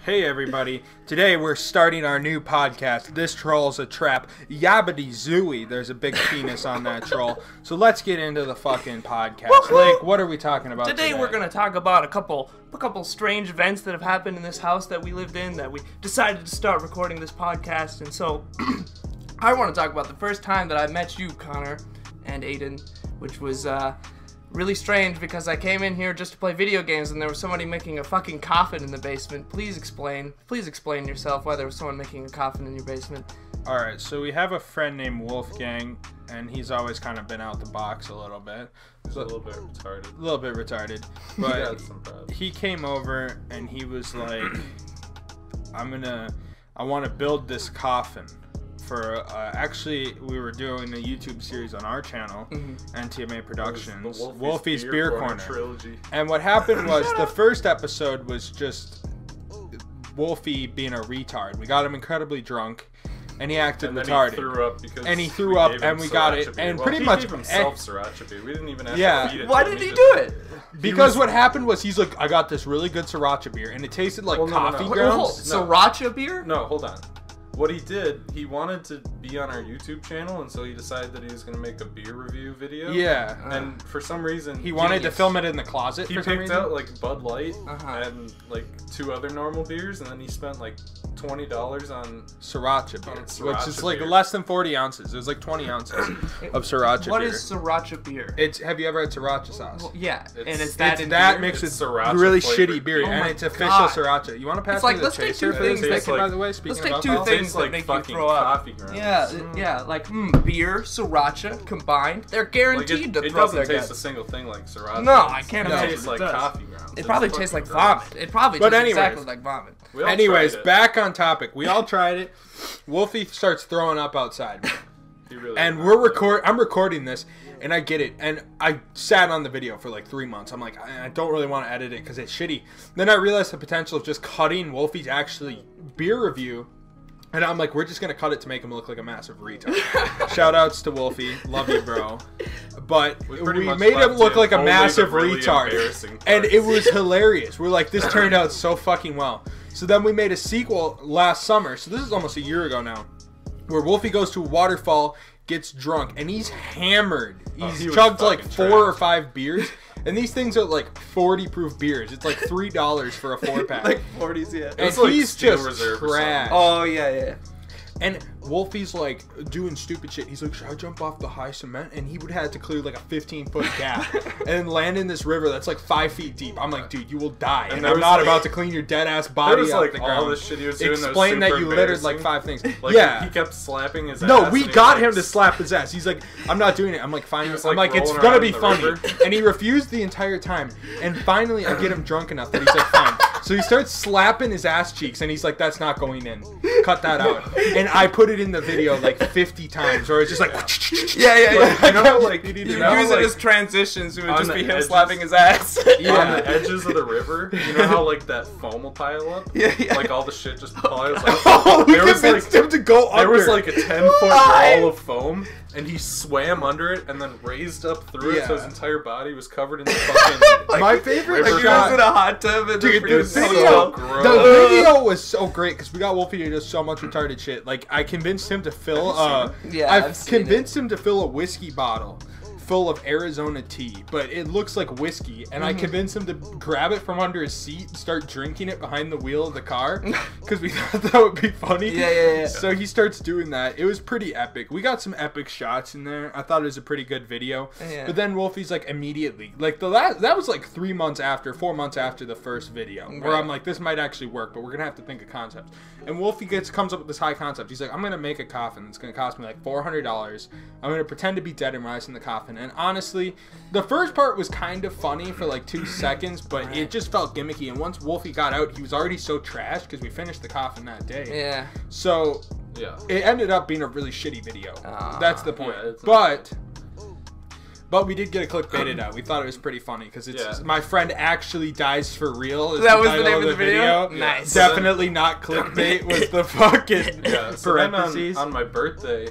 Hey everybody, today we're starting our new podcast. This troll's a trap. Yabbity zooey. There's a big penis on that troll. So let's get into the fucking podcast. Lake, what are we talking about today? We're going to talk about a couple strange events that have happened in this house that we lived in, that we decided to start recording this podcast. And so I want to talk about the first time that I met you, Connor, and Aidan, which was really strange because I came in here just to play video games and there was somebody making a fucking coffin in the basement. Please explain yourself why there was someone making a coffin in your basement. Alright, so we have a friend named Wolfgang, and he's always kind of been out the box a little bit. He's a little bit retarded. But he came over and he was like, I want to build this coffin. For actually, we were doing a YouTube series on our channel, NTMA Productions, Wolfie's Beer Corner trilogy. And what happened was the first episode was just Wolfie being a retard. We got him incredibly drunk, and he acted retarded. He threw up and we got it, and pretty much gave himself sriracha beer. We didn't even have to feed it. Why did he do it? Because what happened was he's like, I got this really good sriracha beer, and it tasted like coffee grounds. Sriracha beer? No, hold on. What he did, he wanted to be on our YouTube channel, and so he decided that he was going to make a beer review video. Yeah. And for some reason... He wanted to film it in the closet He picked out, like, Bud Light and, like, 2 other normal beers, and then he spent, like, $20 on... Sriracha beer, which is, like, less than 40 ounces. It was, like, 20 ounces of sriracha beer. What is sriracha beer? Have you ever had sriracha sauce? Well, yeah, it's that mixed with sriracha really flavored shitty beer, Oh and my it's official God. siracha. You want to pass me the chaser? By the way, speaking let's take of 2 alcohol? things that like make you fucking throw up. coffee grounds. Yeah, like beer, sriracha combined. They're guaranteed to it throw up their doesn't taste guts. a single thing like sriracha. No, I can't It imagine tastes it like does. coffee grounds. It probably tastes like vomit. It probably tastes exactly like vomit. Anyways, back on topic. We all tried it. Wolfie starts throwing up outside. And I'm recording this, and I get it. And I sat on the video for like 3 months. I'm like, I don't really want to edit it because it's shitty. Then I realized the potential of just cutting Wolfie's actually beer review. And I'm like, we're just going to cut it to make him look like a massive retard. Shout outs to Wolfie. Love you, bro. But we made him look like a massive retard. And it was hilarious. We're like, this turned out so fucking well. So then we made a sequel last summer. So this is almost a year ago now. Where Wolfie goes to a waterfall, gets drunk, and he's hammered. He's chugged like 4 or 5 beers. And these things are like 40 proof beers. It's like $3 for a 4-pack. Like 40s, yeah. And like he's just trash. Oh, yeah. And Wolfie's like doing stupid shit. He's like, should I jump off the high cement? And he would have to clear like a 15-foot gap and land in this river that's like 5 feet deep. I'm like, dude, you will die. And I'm not about to clean your dead ass body out the ground. All this shit he was doing. Explain that you littered like 5 things. Like, yeah. He kept slapping his ass. No, we got him to slap his ass. He's like, I'm not doing it. I'm like, fine. I'm like, it's gonna be funny. And he refused the entire time. And finally, I get him drunk enough that he's like, fine. So he starts slapping his ass cheeks, and he's like, that's not going in. Cut that out. And I put it in the video like 50 times, or it's just like... Yeah. You know, like, you use it as transitions. It would just be him slapping his ass. Yeah. On the edges of the river, you know how, like, that foam will pile up? Yeah. Like, all the shit just piles up. We convinced him to go under. There was, like, a 10-foot wall of foam, and he swam under it and then raised up through it, so his entire body was covered in the fucking... Like, my favorite shot. Like, he was in a hot tub and dude, the video was so great because we got Wolfie to do so much retarded shit. Like, I convinced him to fill I've convinced him to fill a whiskey bottle full of Arizona tea, but it looks like whiskey, and I convinced him to grab it from under his seat and start drinking it behind the wheel of the car because we thought that would be funny. Yeah. So he starts doing that. It was pretty epic. We got some epic shots in there. I thought it was a pretty good video. Yeah. But then Wolfie's like immediately, like that was like 4 months after the first video, where I'm like, this might actually work, but we're gonna have to think of concepts. And Wolfie comes up with this high concept. He's like, I'm gonna make a coffin. It's gonna cost me like $400. I'm gonna pretend to be dead and rise in the coffin. And honestly, the first part was kind of funny for like 2 seconds, but it just felt gimmicky. And once Wolfie got out, he was already so trashed because we finished the coffin that day. Yeah. So it ended up being a really shitty video. That's the point. But we did get a clickbaited out. We thought it was pretty funny because it's my friend actually dies for real. That was the name of the video? Nice. Definitely not clickbait was the fucking parentheses. On my birthday,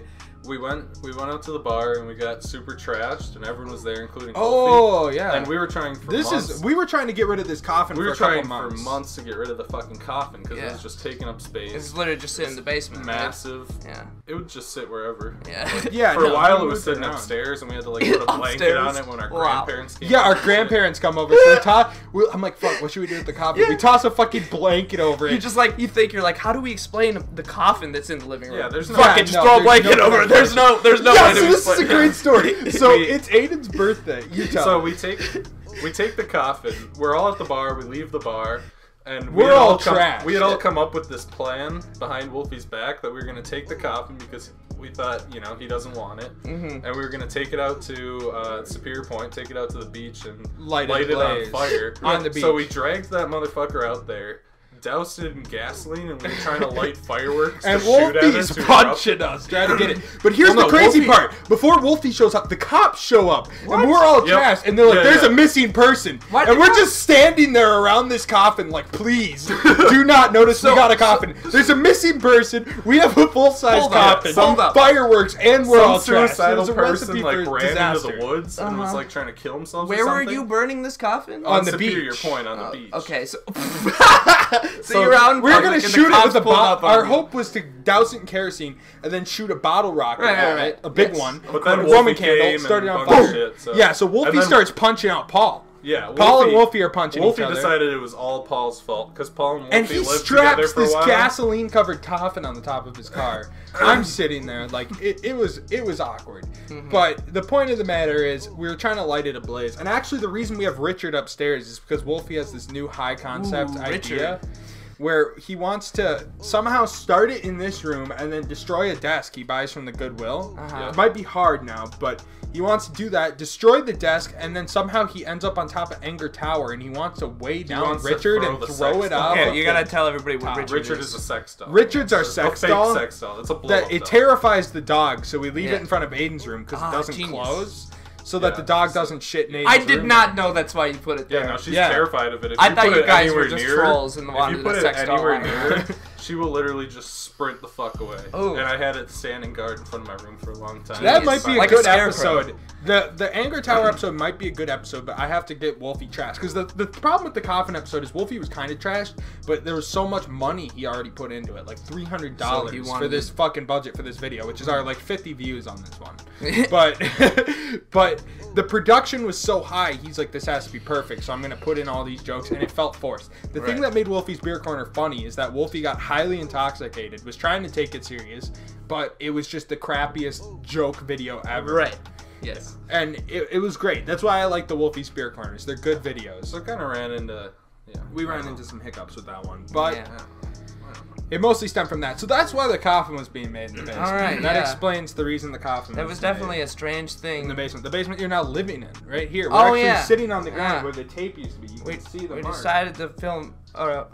we went out to the bar and we got super trashed, and everyone was there, including Oh, Kofi. yeah. And we were trying for months. We were trying to get rid of this coffin for a couple months. For months to get rid of the fucking coffin because it was just taking up space. It's literally just sitting in the basement. Massive. Right? Yeah. It would just sit wherever. Yeah. For a while, it was sitting upstairs, and we had to like put a blanket on it when our grandparents came. Yeah, our grandparents come over. So I'm like, fuck, what should we do with the coffin? We toss a fucking blanket over it. You think you're like, how do we explain the coffin that's in the living room? Yeah, there's no. Fuck it, just throw a blanket over it. There's no way to so this is a great story. So it's Aiden's birthday. You tell. So we take the coffin. We're all at the bar. We leave the bar. And we're all trash. We had all come up with this plan behind Wolfie's back that we were going to take the coffin because we thought, he doesn't want it. Mm-hmm. And we were going to take it out to Superior Point, take it out to the beach, and light it on fire. On the beach. So we dragged that motherfucker out there, doused it in gasoline, and we were trying to light fireworks and to shoot at it. Wolfie's punching us, trying to get it. But here's the crazy part. Before Wolfie shows up, the cops show up. What? And we're all trashed. And they're like, there's a missing person. What? And we're just standing there around this coffin like, please, do not notice we got a coffin. There's a missing person. We have a full-size coffin. Fireworks, and we're all trashed. Suicidal person like ran into the woods and was like trying to kill himself. Where were you burning this coffin? On the Superior Point, on the beach. Okay, so... So you're out in we're gonna shoot it with a bottle. Our hope was to douse it in kerosene and then shoot a bottle rocket at it, a big one. But then a Roman candle started on fire. Yeah, so Wolfie starts punching out Paul. Yeah, Paul and Wolfie are punching each other. Wolfie decided it was all Paul's fault because Paul and Wolfie lived together for a while. And he straps this gasoline-covered coffin on the top of his car. I'm sitting there like it was awkward. Mm-hmm. But the point of the matter is we were trying to light it ablaze. And actually, the reason we have Richard upstairs is because Wolfie has this new high concept idea. Where he wants to somehow start it in this room and then destroy a desk he buys from the Goodwill. It might be hard now, but he wants to do that, destroy the desk, and then somehow he ends up on top of Anger Tower, and he wants to weigh down Richard and throw it out. Okay, you gotta tell everybody what Richard is a sex doll. Richard's our sex doll. A fake sex doll. It's a blow-up doll. It terrifies the dog, so we leave it in front of Aiden's room because it doesn't close. So that the dog doesn't shit in Aiden's I did not know that's why you put it there. Yeah, no, she's terrified of it. If I thought you guys were just trolls and wanted a sex doll. If you put it anywhere near her, she will literally just sprint the fuck away. Oh. And I had it standing guard in front of my room for a long time. That might be a good episode. The Anger Tower episode might be a good episode, but I have to get Wolfie trashed. Because the problem with the coffin episode is Wolfie was kind of trashed, but there was so much money he already put into it. Like $300 for this fucking budget for this video, which is our like 50 views on this one. But the production was so high, he's like, this has to be perfect, so I'm going to put in all these jokes, and it felt forced. The thing that made Wolfie's Beer Corner funny is that Wolfie got highly intoxicated, was trying to take it serious, but it was just the crappiest joke video ever. Right. Yes. And it was great. That's why I like the Wolfie's Beer Corners. They're good videos. So I kind of ran into... Yeah. We ran into some hiccups with that one. But it mostly stemmed from that. So that's why the coffin was being made in the basement. All right, that explains the reason the coffin was definitely a strange thing. In the basement. The basement you're now living in, right here. We're actually sitting on the ground where the tape used to be. You can see the mark. We decided to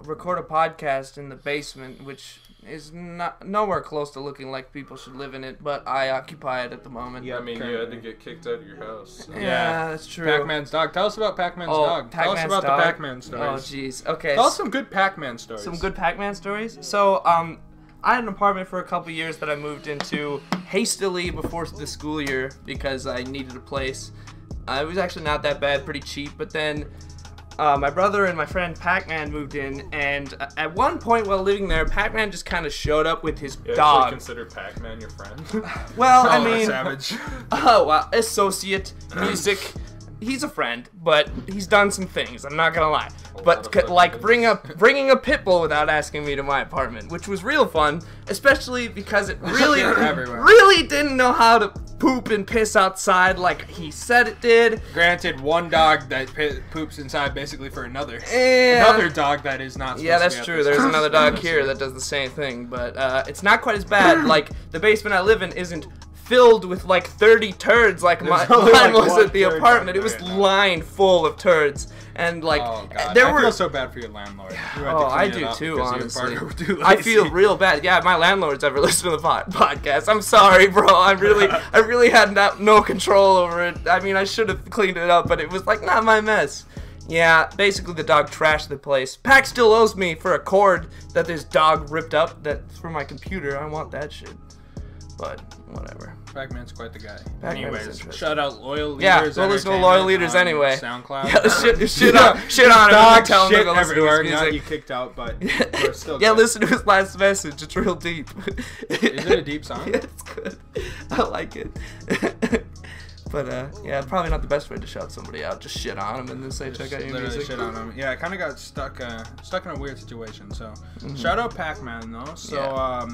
record a podcast in the basement, which is nowhere close to looking like people should live in it, but I occupy it at the moment. Yeah, I mean, you had to get kicked out of your house. So. Yeah, that's true. Pac-Man's dog. Tell us about Pac-Man's dog. Tell us about the Pac-Man stories. Oh, jeez. Okay. Tell us some good Pac-Man stories. Some good Pac-Man stories? So, I had an apartment for a couple years that I moved into hastily before the school year because I needed a place. It was actually not that bad, pretty cheap, but then my brother and my friend Pac-Man moved in, and at one point while living there, Pac-Man just kind of showed up with his dog. You consider Pac-Man your friend? Well, I mean... savage. Oh, well, associate, music... He's a friend, but he's done some things. I'm not gonna lie. But like bringing a pit bull without asking me to my apartment, which was real fun, especially because it really didn't know how to poop and piss outside like he said it did. Granted, one dog that poops inside basically for another dog that is not. Yeah, that's true. There's another dog here that does the same thing, but it's not quite as bad. Like the basement I live in isn't filled with like 30 turds like mine was at the apartment. It was lined full of turds. And like, I feel so bad for your landlord. I do too, honestly. I feel real bad. Yeah, my landlord's ever listened to the podcast. I'm sorry, bro. I really had no control over it. I mean, I should have cleaned it up, but it was like not my mess. Yeah, basically the dog trashed the place. Pac still owes me for a cord that this dog ripped up. That's for my computer. I want that shit. but whatever. Pac-Man's quite the guy. Pac-Man is Anyways, interesting. shout out Loyal Leaders. Yeah, go listen to Loyal Leaders on anyway. SoundCloud. Yeah, shit on him. Tell him to go listen to his everywhere. Not music. you kicked out, but we're still Yeah, good. listen to his last message. It's real deep. Is it a deep song? Yeah, it's good. I like it. But yeah, probably not the best way to shout somebody out. Just shit on them and then say check out your Literally music. shit on him. Yeah, I kind of got stuck in a weird situation. So shout out Pac-Man though. So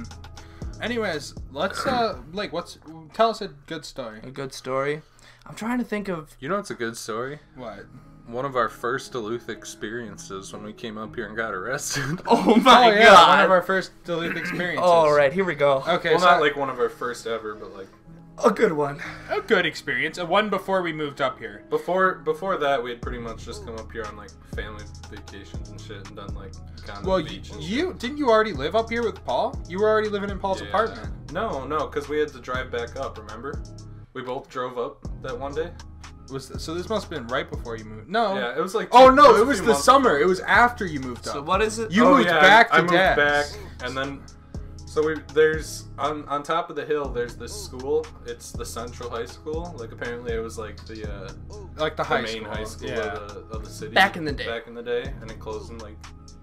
anyways, let's Blake, tell us a good story. A good story. I'm trying to think of. You know, it's a good story. What? One of our first Duluth experiences when we came up here and got arrested. Oh my yeah, god! one of our first Duluth experiences. All right, here we go. Okay, Well, so not like one of our first ever, but like A good one. a good experience. A one before we moved up here. before that, we had pretty much just come up here on like family vacations and shit, and done like gone to Well, the beach. And didn't you already live up here with Paul? You were already living in Paul's shit. apartment. No, because we had to drive back up. Remember? We both drove up that one day. So this must have been right before you moved. No. Yeah, it was like. Oh no, a it was few the months summer. before. It was after you moved up. So what is it? You moved back to I moved Dad's. back, and then so there's on top of the hill. There's this school. It's the Central High School. Like apparently it was like the main high school of the city. Back in the day. Back in the day, and it closed in like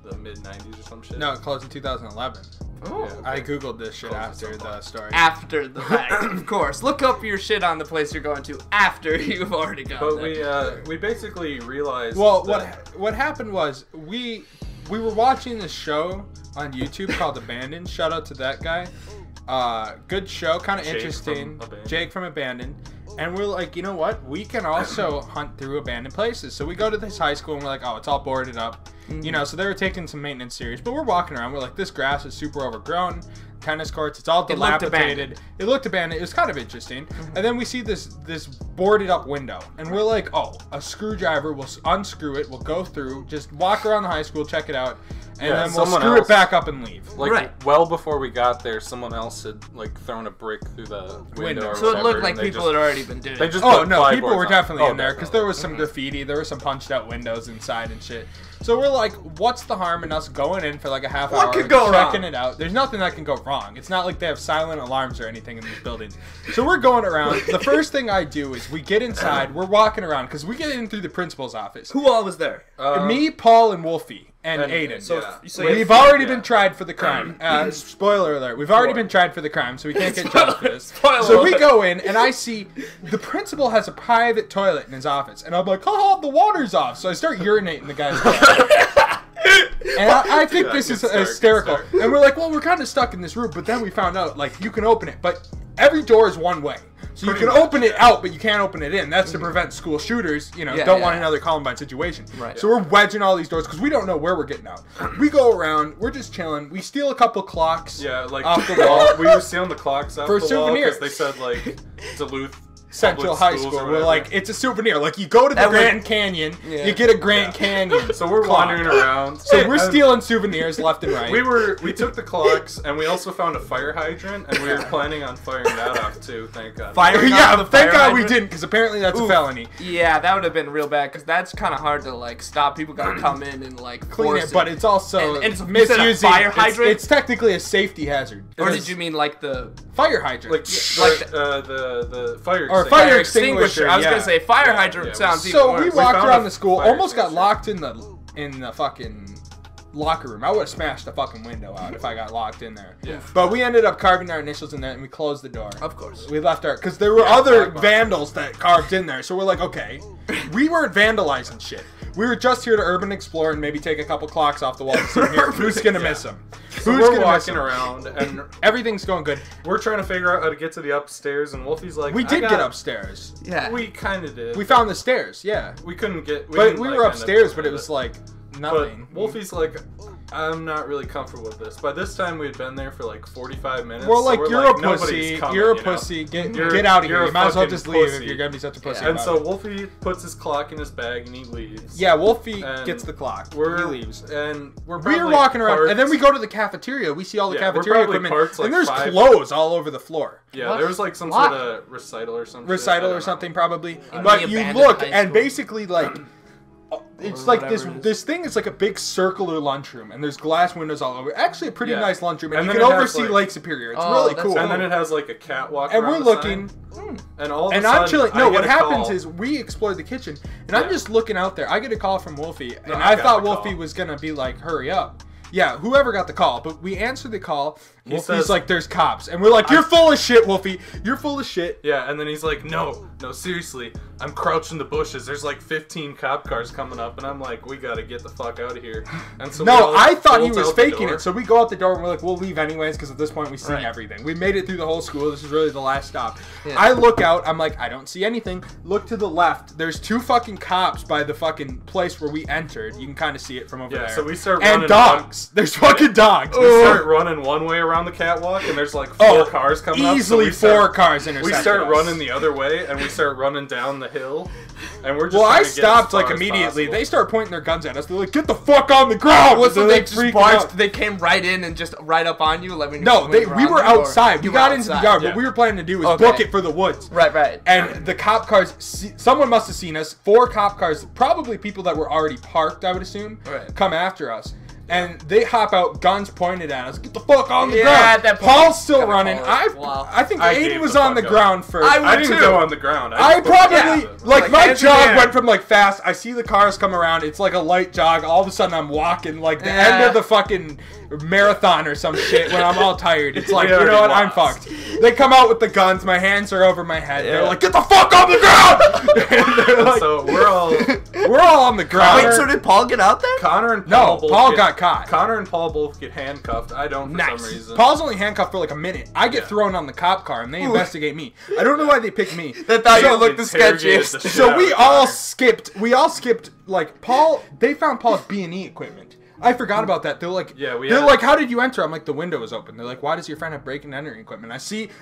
the mid '90s or some shit. No, it closed in 2011. Oh. Yeah. I googled this shit Close after to the story. After the fact, of course. Look up your shit on the place you're going to after you've already gone But there. we basically realized. Well, that, what happened was we were watching this show on YouTube called Abandoned. Shout out to that guy. Good show, kind of Jake interesting. from Abandoned. Jake from Abandoned. And we're like, you know what? We can also hunt through abandoned places. So we go to this high school and we're like, oh, it's all boarded up. You know, so they were taking some maintenance serious. But we're walking around. We're like, this grass is super overgrown. Tennis courts, it's all It looked dilapidated. It looked abandoned. It was kind of interesting. And then we see this boarded up window. And we're like, oh, a screwdriver. We'll unscrew it. We'll go through. Just walk around the high school, check it out. And Yeah, then we'll someone screw it else- back up and leave. like Right. well before we got there, someone else had like thrown a brick through the window. Or So it whatever, looked like and they people just- had already been doing They it. just Oh put no, people plyboards were on. definitely Oh, in there because there was some Mm-hmm. graffiti, there were some punched out windows inside and shit. So we're like, what's the harm in us going in for like a half What hour, could go checking wrong? it out? There's nothing that can go wrong. It's not like they have silent alarms or anything in these buildings. So we're going around. The first thing I do is we get inside. We're walking around because we get in through the principal's office. Who all was there? Me, Paul, and Wolfie. And and- Aidan. so- So so you- We've already yeah. been tried for the crime. Spoiler alert. We've already been tried for the crime, so we can't get charged for this. Spoiler So we alert. go in, and I see the principal has a private toilet in his office. And I'm like, oh, the water's off. So I start urinating the guy's toilet. And I think Yeah, this good is start, good hysterical. start. And we're like, well, we're kind of stuck in this room. But then we found out, like, you can open it. But every door is one way. So you Pretty can much, open it out, but you can't open it in. That's to prevent school shooters, Yeah, don't want yeah. another Columbine situation. Right. So we're wedging all these doors because we don't know where we're getting out. We go around, we're just chilling. We steal a couple clocks. Yeah, like Off the wall. we were stealing the clocks off For the wall souvenirs. because they said like Duluth Central public High schools School. or We're whatever. like, it's a souvenir. Like, you go to the That would- Grand Canyon, Yeah. you get a Grand Canyon. So we're clock. wandering around. So we're And stealing souvenirs left and right. We took the clocks and we also found a fire hydrant and we were planning on firing that off too. Thank God. Fire- Yeah, the thank fire God we hydrant? didn't, because apparently that's a Oof. felony. Yeah, that would have been real bad because that's kind of hard to like stop. People gotta come in and like Clean force it, but it's also And it's- you said a misusing. fire hydrant? It's technically a safety hazard. Or It's did you mean like the fire hydrant? Like the fire Or extinguisher. fire extinguisher, I was yeah. gonna say fire Yeah, hydrant yeah, sounds So even we worse. walked found around a the school, fire almost got extinguisher. locked in the fucking locker room. I would have smashed the fucking window out if I got locked in there. Yeah. But we ended up carving our initials in there, and we closed the door. Of course. We left our, because there were other black box. vandals that carved in there. So we're like, okay, we weren't vandalizing shit. We were just here to urban explore and maybe take a couple clocks off the wall to see here. Who's gonna miss them? So Who's we're gonna miss walking them? around and Everything's going good. we're trying to figure out how to get to the upstairs and Wolfie's like, We I did got- get upstairs. Yeah. We kind of did. We found the stairs, yeah. We couldn't get. But didn't, we like, were end up upstairs, doing but it was like But nothing. Wolfie's like, I'm not really comfortable with this. By this time, we had been there for like 45 minutes. Well, so like, we're you're like, a nobody's pussy. coming, You're a you know? pussy. Get You're- out of you're here. a You might as well fucking just leave pussy. if you're gonna be such a pussy. Yeah. And about so it. Wolfie puts his clock in his bag and he leaves. Yeah, Wolfie And gets the clock. We're He leaves. and we're We're probably walking around, parked- and then we go to the cafeteria. We see all the Yeah, we're cafeteria probably equipment, parked, like, and there's 5 clothes all over the floor. Yeah, What? there was like some Why? sort of recital or something. Recital or something, probably. In But the you abandoned look, high and school. basically, like, It's like this thing is like a big circular lunchroom, and there's glass windows all over. Actually, a pretty nice lunchroom, and you can oversee Lake Superior. It's really cool. And then it has like a catwalk. And we're looking, and all of a and sudden, I'm chilling. No, what happens call. is we explore the kitchen, and I'm just looking out there. I get a call from Wolfie, and I thought Wolfie was gonna be like, "Hurry up." Yeah, whoever got the call, but we answered the call. Wolfie's like, "There's cops," and we're like, "You're full of shit, Wolfie. You're full of shit." Yeah, and then he's like, "No, seriously, I'm crouched in the bushes. There's like 15 cop cars coming up," and I'm like, "We gotta get the fuck out of here." And so I thought he was faking it. So we go out the door and we're like, "We'll leave anyways," because at this point we've seen everything. We made it through the whole school. This is really the last stop. Yeah. I look out. I'm like, I don't see anything. Look to the left. There's 2 fucking cops by the fucking place where we entered. You can kind of see it from over there. Yeah, so we start running. And dogs. There's fucking dogs. We start running one way around the catwalk, and there's like 4 cars coming up. Easily 4 cars intersecting. We start running the other way, and we start running down the hill, and we're just. Well, I stopped like immediately. They start pointing their guns at us. They're like, "Get the fuck on the ground!" So they just barged. They came right in and just right up on you. No, we were outside. We got into the yard. What we were planning to do was book it for the woods. Right. And the cop cars. Someone must have seen us. 4 cop cars, probably people that were already parked, I would assume, come after us. And they hop out, guns pointed at us. Get the fuck on the ground. That Paul's still running. I think Aiden was on the ground first. I didn't go on the ground. I probably like my jog went from like fast. I see the cars come around. It's like a light jog. All of a sudden I'm walking like the end of the fucking marathon or some shit when I'm all tired. It's like, you know what? I'm fucked. They come out with the guns. My hands are over my head. They're like, "Get the fuck on the ground!" Like, so we're all on the ground. Wait, so did Paul get out there? Connor and Paul Paul got caught. Connor and Paul both get handcuffed. I don't for some reason. Paul's only handcuffed for like a minute. I get thrown on the cop car and they investigate me. I don't know why they picked me. They thought you looked the sketchiest. So we all skipped like Paul. They found Paul's B&E equipment. I forgot about that. They're like, "How did you enter?" I'm like, "The window was open." They're like, "Why does your friend have break and entering equipment?"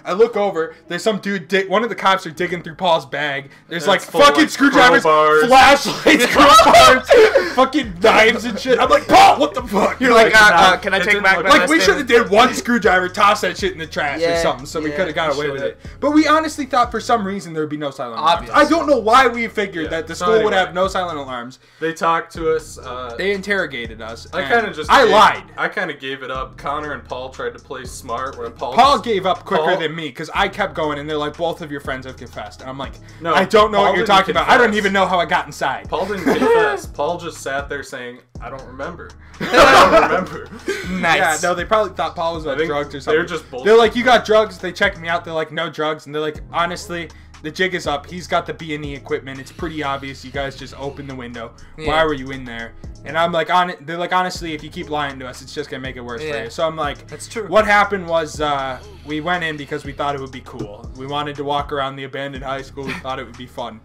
I look over. There's some dude. One of the cops are digging through Paul's bag. There's like fucking screwdrivers, flashlights, crowbars, fucking knives and shit. I'm like, "Paul, what the fuck?" You're like, "Can I take back my like we should have did one screwdriver, toss that shit in the trash or something, so we could have got away with it." But we honestly thought for some reason there would be no silent alarms. I don't know why we figured that the school would have no silent alarms. They talked to us. They interrogated us. I lied. I kind of gave it up. Connor and Paul tried to play smart, where Paul gave up quicker than me because I kept going, and they're like, "Both of your friends have confessed," and I'm like, "No, I don't know what you're talking about. I don't even know how I got inside." Paul didn't confess. Paul just sat there saying, "I don't remember. I don't remember." Nice. Yeah, no, they probably thought Paul was on drugs or something. They're just bullshit. They're like, "You got drugs?" They checked me out. They're like, "No drugs," and they're like, "Honestly, the jig is up. He's got the B&E equipment. It's pretty obvious. You guys just opened the window. Why were you in there?" And I'm like, they're like, "Honestly, if you keep lying to us, it's just gonna make it worse for you." So I'm like, "That's true." What happened was we went in because we thought it would be cool. We wanted to walk around the abandoned high school. We thought it would be fun.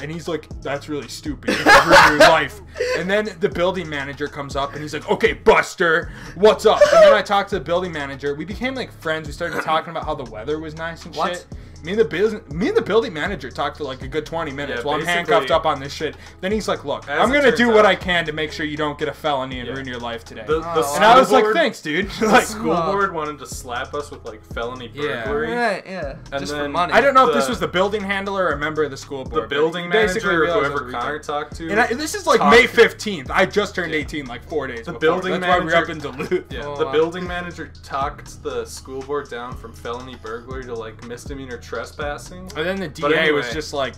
And he's like, "That's really stupid. You're gonna ruin your life." And then the building manager comes up and he's like, "Okay, Buster, what's up?" And then I talked to the building manager. We became like friends. We started talking about how the weather was nice and shit. Me and the building manager talked for like a good 20 minutes while I'm handcuffed up on this shit. Then he's like, "Look, I'm gonna do what I can to make sure you don't get a felony and ruin your life today." And I was like, "Thanks, dude." The school board wanted to slap us with like felony burglary. Yeah. And just then for money. I don't know if this was the building handler or a member of the school board. The building manager or whoever Connor talked to. And this is like May 15th. I just turned 18 like 4 days before. Building That's manager, why we're up in Duluth. Yeah, the building manager talked the school board down from felony burglary to like misdemeanor trespassing. And then the DA was just like...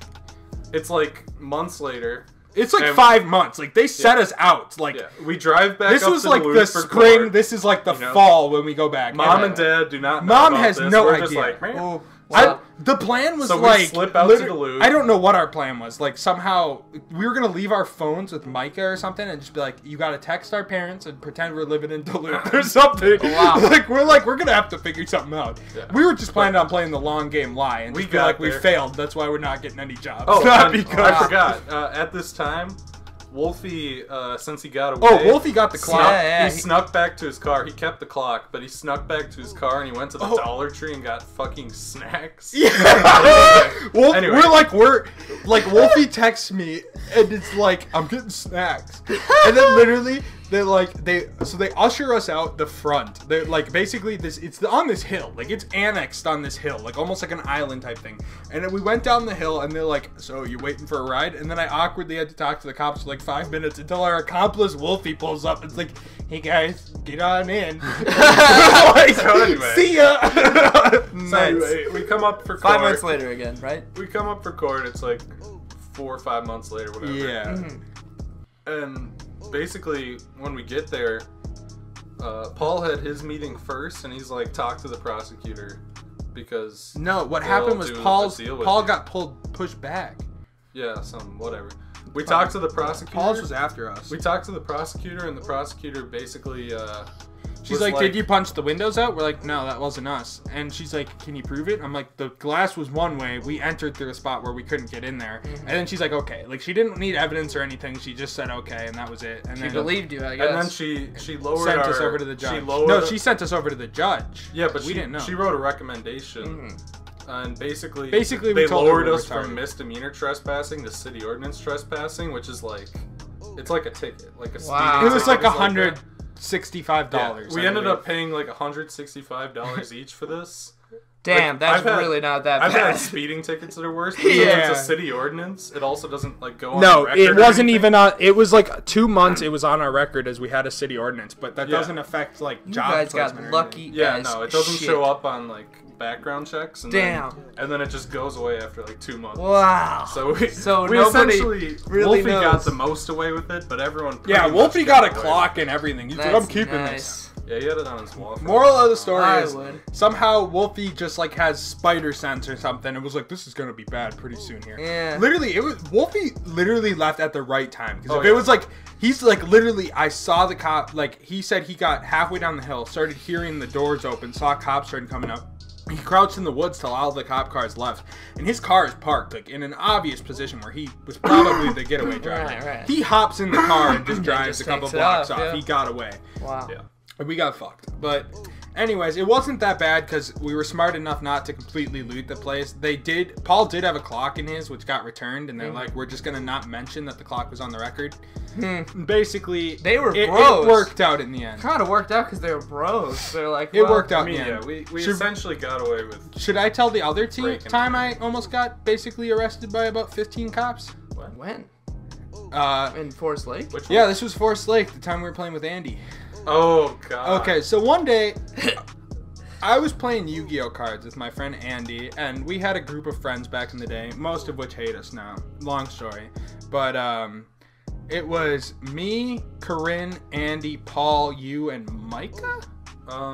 It's like months later. It's like 5 months. Like, they set us out. Like, we drive back this up was to like Duluth the spring. court. This is like the fall when we go back. Mom and Dad do not know Mom about has this. no We're idea. Just like, man. The plan was so like... we slip out to Duluth. I don't know what our plan was. Like, somehow, we were going to leave our phones with Micah or something and just be like, "You got to text our parents and pretend we're living in Duluth or something." Wow. We're going to have to figure something out. Yeah. We were just planning on playing the long game lie and just be like, "We failed. That's why we're not getting any jobs." Not because I forgot. At this time... Wolfie, since he got away... Wolfie got the clock. He snuck back to his car. He kept the clock, but he snuck back to his car and he went to the Dollar Tree and got fucking snacks. Yeah. Anyway. We're like, Wolfie texts me and it's like, "I'm getting snacks." And then literally, They usher us out the front. They're like basically it's on this hill, like it's annexed on this hill, like almost like an island type thing. And then we went down the hill, and they're like, "So you waiting for a ride?" And then I awkwardly had to talk to the cops for like 5 minutes until our accomplice Wolfie pulls up. It's like, "Hey guys, get on in." Like, So anyway. See ya. So anyway, we come up for court. 5 months later again, right? We come up for court. It's like 4 or 5 months later, whatever. Yeah. Mm-hmm. And basically, when we get there, Paul had his meeting first, and he's like, talk to the prosecutor because No, what they'll happened was do a Paul deal with you. got pushed back. Yeah, whatever. We talked to the prosecutor. Paul's was after us. We talked to the prosecutor, and the prosecutor basically. She's was like, "Did you punch the windows out?" We're like, "No, that wasn't us." And she's like, "Can you prove it?" I'm like, "The glass was one way. We entered through a spot where we couldn't get in there." Mm-hmm. And then she's like, "Okay." Like, she didn't need evidence or anything. She just said, "Okay," and that was it. And She then believed you, I guess. And then she lowered sent our, us over to the judge. She sent us over to the judge. Yeah, but we didn't know. She wrote a recommendation. Mm-hmm. And basically we they told her lowered we were us from retarded. misdemeanor trespassing to city ordinance trespassing, which is like, it's like a ticket, like a Wow. speeding It was ticket like is $165. that. We ended up paying like $165 each for this. Damn, Like, that's I've had- really not that I've bad. had speeding tickets that are worse, but since Yeah. it's a city ordinance, it also doesn't like go on No, record it or wasn't anything. even on. It was like 2 months. It was on our record as we had a city ordinance, but that Yeah. doesn't affect like You job guys placement got or lucky. anything. Yeah, as no, it doesn't shit. show up on like background checks. And Damn. and then it just goes away after like 2 months. Wow. So we nobody essentially really Wolfie got knows. the most away with it, but everyone pretty Yeah, much Wolfie got a away. clock and everything. He's like, That's "I'm keeping nice. this." Yeah, he had it on his wall. for Moral a while. of the story I is would. somehow Wolfie just like has spider sense or something. It was like, this is gonna be bad pretty soon here. Yeah. Literally, Wolfie literally left at the right time because Oh, if yeah. it was like he's like literally, I saw the cop. Like he said, he got halfway down the hill, started hearing the doors open, saw cops starting coming up. He crouched in the woods till all the cop cars left, and his car is parked like in an obvious position where he was probably the getaway driver. Right. He hops in the car and just drives just a couple takes it blocks off, off. yeah. He got away. Wow. Yeah. And we got fucked. But anyways, it wasn't that bad because we were smart enough not to completely loot the place. Paul did have a clock in his, which got returned, and they're like, we're just going to not mention that the clock was on the record. Basically, They were it bros. worked out in the end. Kind of worked out because they were bros. They're like, It well, worked out I mean, in the yeah, end. we Should- essentially got away with. Should I tell the other Breaking time I everything. almost got basically arrested by about 15 cops? When? Uh, In Forest Lake? Which yeah, one? this was Forest Lake, the time we were playing with Andy. Oh god. Okay, so one day, I was playing Yu-Gi-Oh cards with my friend Andy, and we had a group of friends back in the day, most of which hate us now. Long story. But, it was me, Corinne, Andy, Paul, you, and Micah?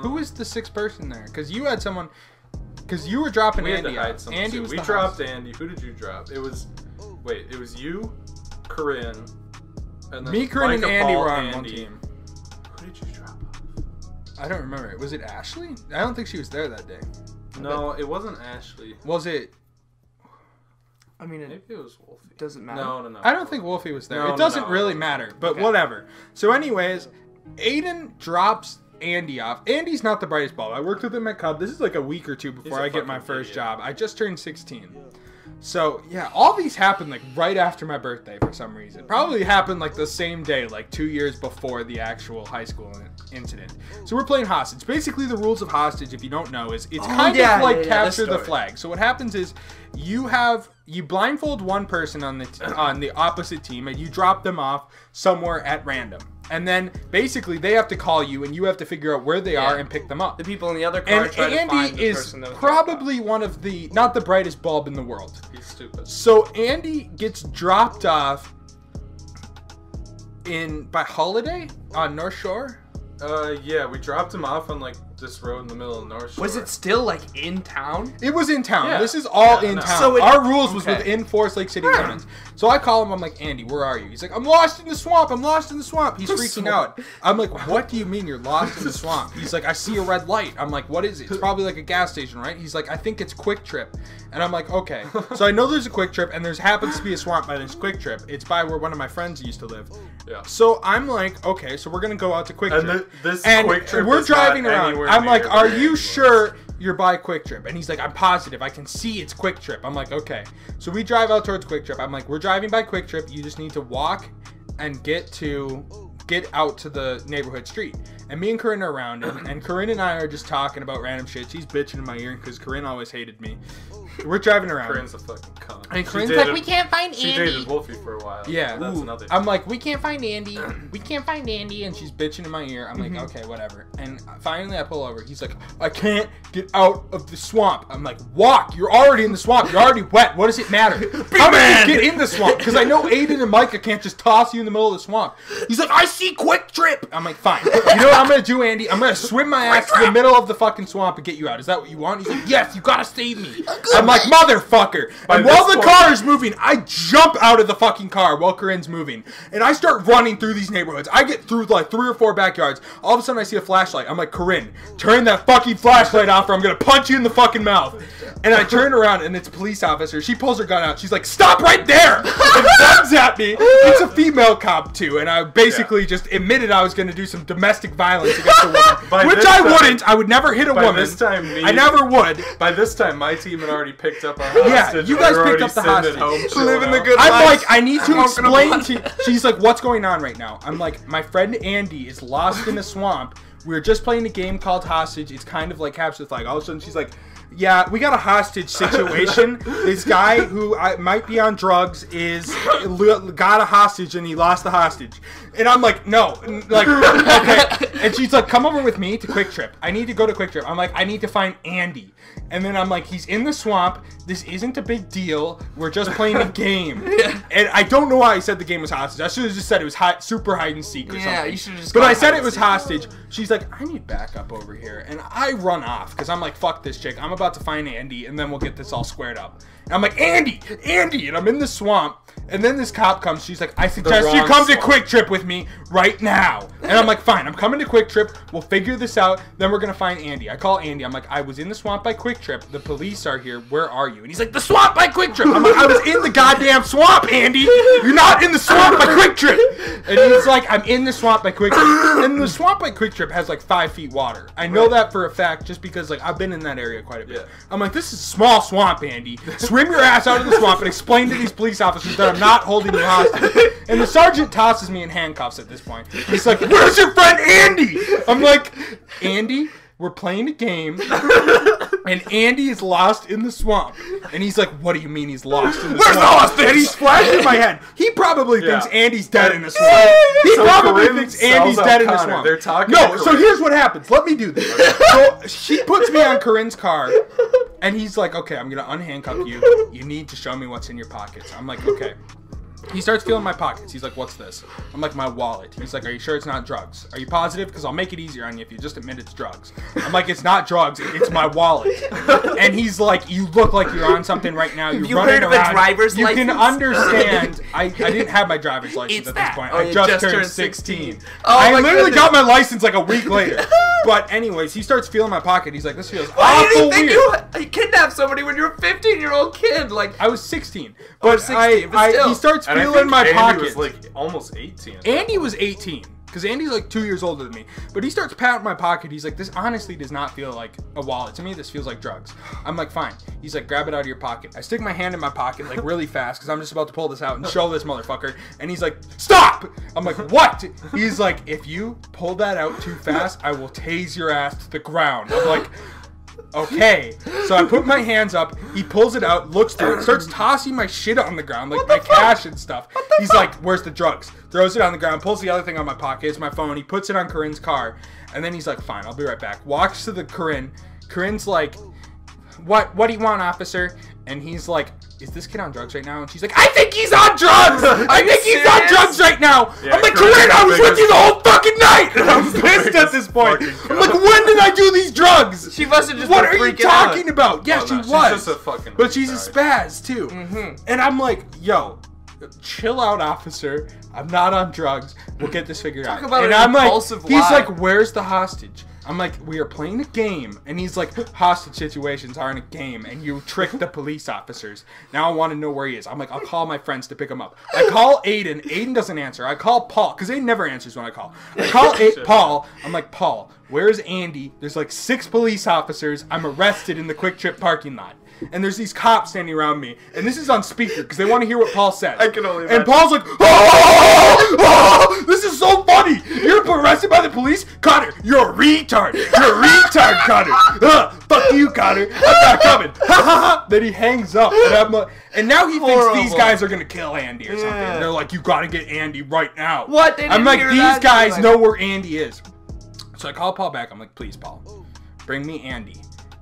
Who was the sixth person there? Because you had someone... Because you were dropping We had to Andy hide out. someone Andy too. was We the dropped host. Andy. Who did you drop? It was you, Corinne, and then Me, Corinne, and Micah, Andy Paul, were on one Andy. team. Who did you drop? I don't remember. Was it Ashley? I don't think she was there that day. No, it wasn't Ashley. Was it... I mean, Maybe it was Wolfie. doesn't matter. No. I don't think Wolfie was there. No, It doesn't no, really no. matter, but Okay. whatever. So anyways, Aidan drops Andy off. Andy's not the brightest bulb. I worked with him at Cub. This is like a week or two before a I get my fucking first idiot. job. I just turned 16. So, yeah, all these happened like right after my birthday for some reason. Probably happened like the same day, like 2 years before the actual high school incident. So we're playing hostage. Basically, the rules of hostage, if you don't know, is it's kind of like this capture the story. flag. So what happens is you blindfold one person on the opposite team and you drop them off somewhere at random. And then basically they have to call you and you have to figure out where they are and pick them up. The people in the other car And try to find Andy the is person that was probably one of the, not the brightest bulb in the world. He's stupid. So Andy gets dropped off by Holiday on North Shore. Yeah, we dropped him off on like this road in the middle of North Shore. Was it still like in town? It was in town. Yeah. This is all Yeah, in no. town. So Our rules was okay. within Forest Lake City limits. So I call him. I'm like, Andy, where are you? He's like, I'm lost in the swamp. I'm lost in the swamp. He's freaking out. I'm like, what do you mean you're lost in the swamp? He's like, I see a red light. I'm like, what is it? It's probably like a gas station, right? He's like, I think it's Quick Trip. And I'm like, okay. So I know there's a Quick Trip, and there's happens to be a swamp by this Quick Trip. It's by where one of my friends used to live. Yeah. So I'm like, okay, so we're gonna go out to Quick And Trip. this And Quick Trip we're is not driving around. anywhere I'm like, near are where you Andy sure you're by Quick Trip? And he's like, I'm positive. I can see it's Quick Trip. I'm like, okay. So we drive out towards Quick Trip. I'm like, we're driving by Quick Trip. You just need to walk and get to get out to the neighborhood street. And me and Corinne are around, and Corinne and I are just talking about random shit. She's bitching in my ear because Corinne always hated me. We're driving around. Corinne's a fucking cunt. And Corinne's like, we can't find Andy. She dated Wolfie for a while. Yeah. That's another thing. I'm like, we can't find Andy. We can't find Andy. And she's bitching in my ear. I'm like, okay, whatever. And finally I pull over. He's like, I can't get out of the swamp. I'm like, walk. You're already in the swamp. You're already wet. What does it matter? How do you get in the swamp? Because I know Aidan and Micah can't just toss you in the middle of the swamp. He's like, I see Quick Trip. I'm like, fine. You know what I'm going to do, Andy? I'm going to swim my ass to the middle of the fucking swamp and get you out. Is that what you want? He's like, yes, you got to save me. I'm like, motherfucker. And while the car is moving, I jump out of the fucking car while Corinne's moving. And I start running through these neighborhoods. I get through like 3 or 4 backyards. All of a sudden I see a flashlight. I'm like, Corinne, turn that fucking flashlight off or I'm going to punch you in the fucking mouth. And I turn around and it's a police officer. She pulls her gun out. She's like, stop right there. And runs at me. It's a female cop too. And I basically just admitted I was going to do some domestic violence against a woman. Which I wouldn't. I would never hit a woman. This time, I never would. By this time, my team had already picked up our hostage. Yeah, you guys picked up the hostage. Living the good life. I'm like, I need to explain to. She's like, what's going on right now? I'm like, my friend Andy is lost in a swamp. We were just playing a game called Hostage. It's kind of like capture the flag. All of a sudden, she's like, yeah, we got a hostage situation. This guy who might be on drugs got a hostage and he lost the hostage. And I'm like, no, like, okay. And she's like, come over with me to Quick Trip. I need to go to Quick Trip. I'm like, I need to find Andy. And then I'm like, he's in the swamp. This isn't a big deal. We're just playing a game. And I don't know why I said the game was hostage. I should have just said it was super hide and seek or something. Yeah, you should have just. But I said it was hostage. She's like, I need backup over here. And I run off because I'm like, fuck this chick. I'm about to find Andy and then we'll get this all squared up. And I'm like, Andy! And I'm in the swamp. And then this cop comes. She's like, I suggest you come to Quick Trip with me right now. And I'm like, fine. I'm coming to Quick Trip. We'll figure this out. Then we're going to find Andy. I call Andy. I'm like, I was in the swamp by Quick Trip. The police are here. Where are you? And he's like, the swamp by Quick Trip. I'm like, I was in the goddamn swamp, Andy. You're not in the swamp by Quick Trip. And he's like, I'm in the swamp by Quick Trip. And the swamp by Quick Trip has like 5 feet water. I know that for a fact just because like I've been in that area quite a bit. I'm like, this is a small swamp, Andy. Swim your ass out of the swamp and explain to these police officers that I'm not holding you hostage. And the sergeant tosses me in handcuffs at this point. He's like, where's your friend Andy? I'm like, Andy, we're playing a game. And Andy is lost in the swamp. And he's like, what do you mean he's lost in the swamp? Where's the hostage? And he's flashing my head. He probably thinks Andy's dead in the swamp. He probably thinks Andy's dead in the swamp. They're talking No, so here's what happens. Let me do this. So she puts me on Corinne's car. And he's like, okay, I'm going to unhandcuff you. You need to show me what's in your pockets. I'm like, okay. He starts feeling my pockets. He's like, what's this? I'm like, my wallet. He's like, are you sure it's not drugs? Are you positive? Because I'll make it easier on you if you just admit it's drugs. I'm like, it's not drugs. It's my wallet. And he's like, you look like you're on something right now. You're running around. Of a driver's license? You can understand. I didn't have my driver's license at this point. I just turned 16. I literally got my license like a week later. But anyways, he starts feeling my pocket. He's like, this feels awful weird. You kidnapped somebody when you're a 15-year-old kid? Like I was 16. But, 16, but still. He starts And feeling my pocket. Andy was like almost 18. Andy was 18. Because Andy's like 2 years older than me. But he starts patting my pocket. He's like, this honestly does not feel like a wallet. To me, this feels like drugs. I'm like, fine. He's like, grab it out of your pocket. I stick my hand in my pocket like really fast because I'm just about to pull this out and show this motherfucker. And he's like, stop! I'm like, what? He's like, if you pull that out too fast, I will tase your ass to the ground. I'm like, okay. So I put my hands up. He pulls it out, looks through it, starts tossing my shit on the ground, like my cash and stuff. He's like, where's the drugs? Throws it on the ground, pulls the other thing on my pocket. It's my phone. He puts it on Corinne's car. And then he's like, fine, I'll be right back. Walks to the Corinne. Corinne's like, what do you want, officer? And he's like, is this kid on drugs right now? And she's like, I think he's on drugs! I think he's on drugs right now! Yeah, I'm like, Corinne, I was with you the whole fucking night! And I'm pissed at this point. I'm like, when did I do these drugs? She must have just What are you talking about? Yeah, Oh, she no, was. She's just a fucking but she's a retard. spaz, too. And I'm like, yo, chill out, officer. I'm not on drugs. We'll get this figured out. About and an I'm like, impulsive he's lie. like, where's the hostage? I'm like, we are playing a game. And he's like, hostage situations aren't a game. And you tricked the police officers. Now I want to know where he is. I'm like, I'll call my friends to pick him up. I call Aidan. Aidan doesn't answer. I call Paul, because Aidan never answers when I call. I call Paul. I'm like, Paul, where's Andy? There's like 6 police officers. I'm arrested in the Quick Trip parking lot. and there's these cops standing around me, and this is on speaker because they want to hear what Paul says. I can only imagine. And Paul's like, oh, this is so funny. You're arrested by the police? Connor, you're a retard. You're a retard, Connor. Fuck you, Connor. I'm not coming. Then he hangs up, and I'm like, and now he thinks these guys are gonna kill Andy or something. And they're like, you gotta get Andy right now. What? I'm like, these guys know where Andy is. So I call Paul back. I'm like, please, Paul, bring me Andy.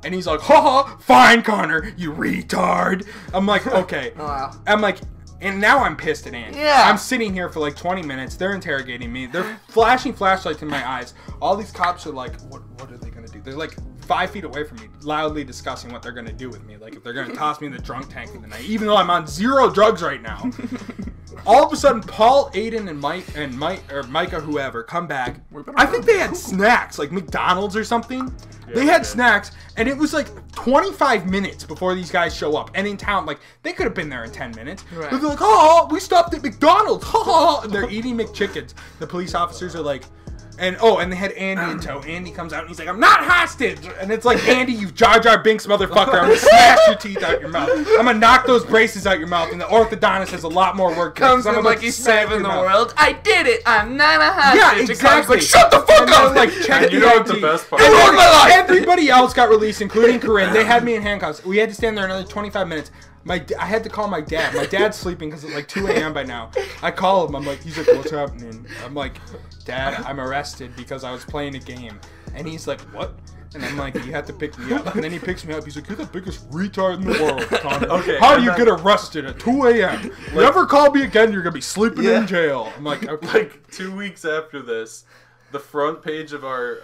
And he's like, haha, fine, Connor, you retard. I'm like, okay. Wow. I'm like, and now I'm pissed at Andy. Yeah. I'm sitting here for like 20 minutes. They're interrogating me. They're flashing flashlights in my eyes. All these cops are like, what are they going to do? They're like 5 feet away from me, loudly discussing what they're going to do with me. Like if they're going to toss me in the drunk tank in the night, even though I'm on 0 drugs right now. All of a sudden, Paul, Aidan, and Micah, whoever, come back. I think they had snacks, like McDonald's or something. Yeah, they had snacks, and it was like 25 minutes before these guys show up. And in town, like, they could have been there in 10 minutes. Right. But they're like, oh, we stopped at McDonald's. And they're eating McChickens. The police officers are like, and they had Andy in tow. Andy comes out and he's like, I'm not hostage. And it's like, Andy, you Jar Jar Binks motherfucker. I'm going to smash your teeth out your mouth. I'm going to knock those braces out your mouth. And the orthodontist has a lot more work. Comes in like he's saving the world. I did it. I'm not a hostage. Yeah, exactly. Like, shut the fuck up. Like, check you the know ID. what the best part And everybody else got released, including Corinne. They had me in handcuffs. We had to stand there another 25 minutes. I had to call my dad. My dad's sleeping because it's like 2 a.m. by now. I call him. I'm like, he's like, what's happening? I'm like, Dad, I'm arrested because I was playing a game. And he's like, what? And I'm like, you have to pick me up. And then he picks me up. He's like, you're the biggest retard in the world, Connor. Okay, how do you get arrested at 2 a.m.? Never call me again. You're going to be sleeping in jail. I'm like, okay. Like 2 weeks after this, the front page of our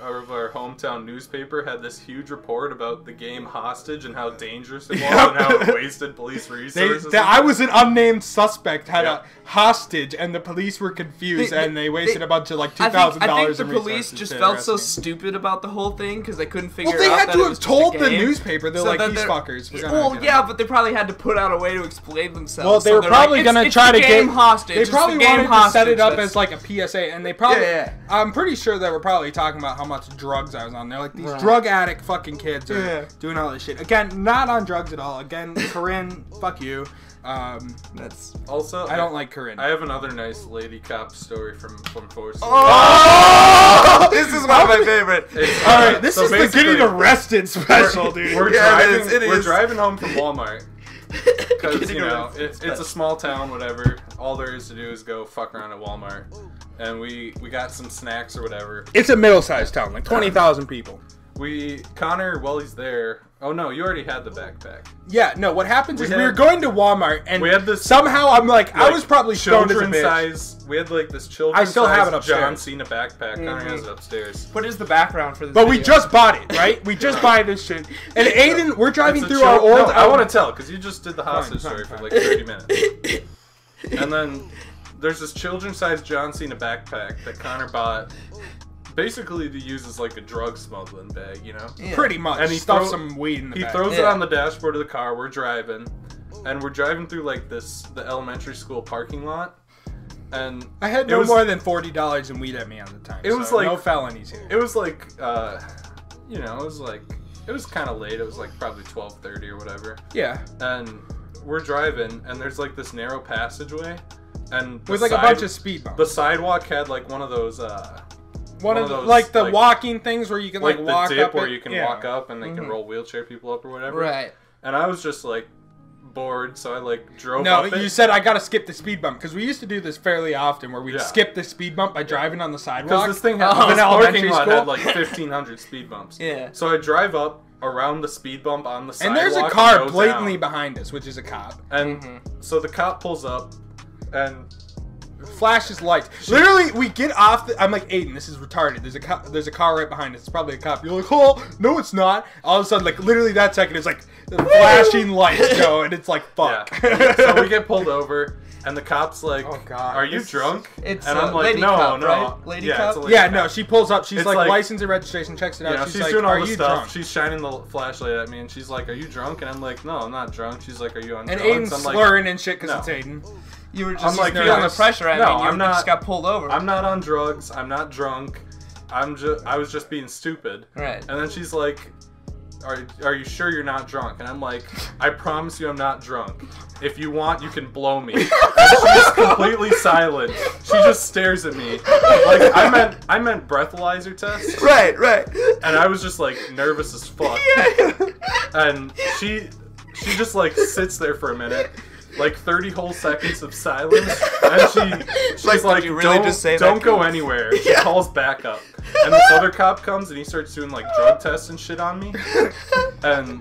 hometown newspaper had this huge report about the game Hostage and how dangerous it was and how it wasted police resources. I was an unnamed suspect, had a hostage, and the police were confused, and they wasted a bunch of like $2,000. I think the police just felt so stupid about the whole thing because they couldn't figure out they had that to it have was told just a the game. newspaper. They're So like, that these fuckers. Well, yeah, but they probably had to put out a way to explain themselves. Well, they were probably going to try to get hostage. They probably wanted to set it up as like a PSA, and they probably. Yeah. I'm pretty sure they were probably talking about how much drugs I was on. They're like, these drug addict fucking kids are doing all this shit. Again, not on drugs at all. Again, Corinne, fuck you. That's also. I don't like Corinne. I have another nice lady cop story from Forest. Oh! This is one of my favorite. All right, this is the getting arrested special, dude. We're driving home from Walmart. Because, you know, it's a small town, whatever. All there is to do is go fuck around at Walmart. And we got some snacks or whatever. It's a middle-sized town, like 20,000 people. Connor, while he's there... Oh, no, you already had the backpack. Yeah, no, what happens is we were going to Walmart, and we had this, somehow I'm like I was probably stoned as a bitch. Size. We had like this children's I still have it upstairs. John Cena backpack. Connor has it upstairs. What is the background for this But video? we just bought it, right? We just buy this shit. And Aidan, we're driving through our old... No, I want to tell, because you just did the hostage story for like 30 minutes. And then there's this children's-sized John Cena backpack that Connor bought basically to use as like a drug smuggling bag, you know? Yeah. Pretty much. And he stuffs some weed in the bag. He throws it on the dashboard of the car. We're driving. And we're driving through like the elementary school parking lot. And I had no more than $40 in weed at me at the time. It was like no felonies here. It was like, you know, it was kind of late. It was like probably 12:30 or whatever. Yeah. And we're driving, and there's like this narrow passageway, and with like a bunch of speed bumps. The sidewalk had like one of those. One of those, like the walking things where you can like walk the dip up where you can walk up and they can roll wheelchair people up or whatever. Right. And I was just like bored, so I like drove up No, you said I gotta skip the speed bump because we used to do this fairly often where we'd skip the speed bump by driving on the sidewalk. Because this thing had this parking lot had like 1,500 speed bumps. Yeah. So I drive up around the speed bump on the sidewalk. And there's a car blatantly behind us, which is a cop. And so the cop pulls up and flashes lights. Literally, we get off. I'm like, Aidan, this is retarded. There's a car right behind us. It's probably a cop. You're like, oh, no, it's not. All of a sudden, like, literally that second, it's like the flashing lights go, and it's like, fuck. Yeah. So we get pulled over, and the cop's like, oh, God. Are you drunk? It's and I'm like, lady no, cop, no. Right? Lady cop? Yeah, no, she pulls up. She's It's like, license and registration, checks it out. You know, she's she's like, doing all are this you stuff. drunk? She's shining the flashlight at me, and she's like, are you drunk? And I'm like, no, I'm not drunk. She's like, are you on drugs? And Aidan's I'm slurring and shit because no. it's Aidan. You were just I'm like, feeling the pressure. I mean, you just got pulled over. I'm not on drugs. I'm not drunk. I was just being stupid. Right. And then she's like, are you sure you're not drunk? And I'm like, I promise you I'm not drunk. If you want, you can blow me. And she's completely silent. She just stares at me. Like, I meant breathalyzer test. Right. And I was just like nervous as fuck. Yeah. And she just like sits there for a minute. Like 30 whole seconds of silence, and she's like, you really just say don't that? go anywhere. She calls back up, and this other cop comes and he starts doing like drug tests and shit on me, and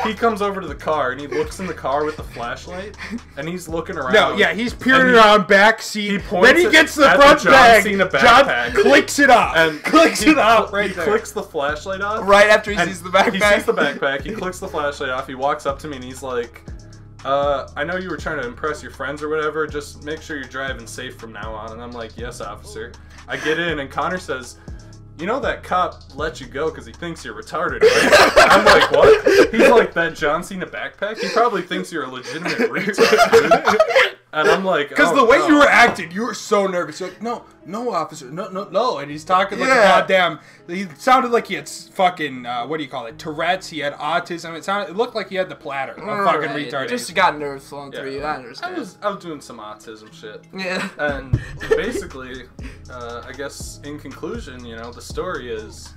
he comes over to the car and he looks in the car with the flashlight, and he's looking around. No, yeah, he's peering around back seat. Then he gets to the at front John bag. Cena John backpack. clicks it off. And clicks he it off right He there. clicks the flashlight off. Right after he and sees the backpack. He sees the backpack. He clicks the flashlight off. He walks up to me and he's like, I know you were trying to impress your friends or whatever. Just make sure you're driving safe from now on. And I'm like, yes, officer. I get in and Connor says, you know that cop let you go because he thinks you're retarded, right? I'm like, what? He's like, that John Cena backpack? He probably thinks you're a legitimate retard, dude. And I'm like, because the way you were acting, you were so nervous. You're like, no, officer, no. And he's talking like a goddamn. He sounded like he had fucking what do you call it? Tourette's. He had autism. It looked like he had the platter of fucking retarded. Just got nerves flowing through you. I understand. I was doing some autism shit. Yeah. And basically, I guess in conclusion, you know, the story is,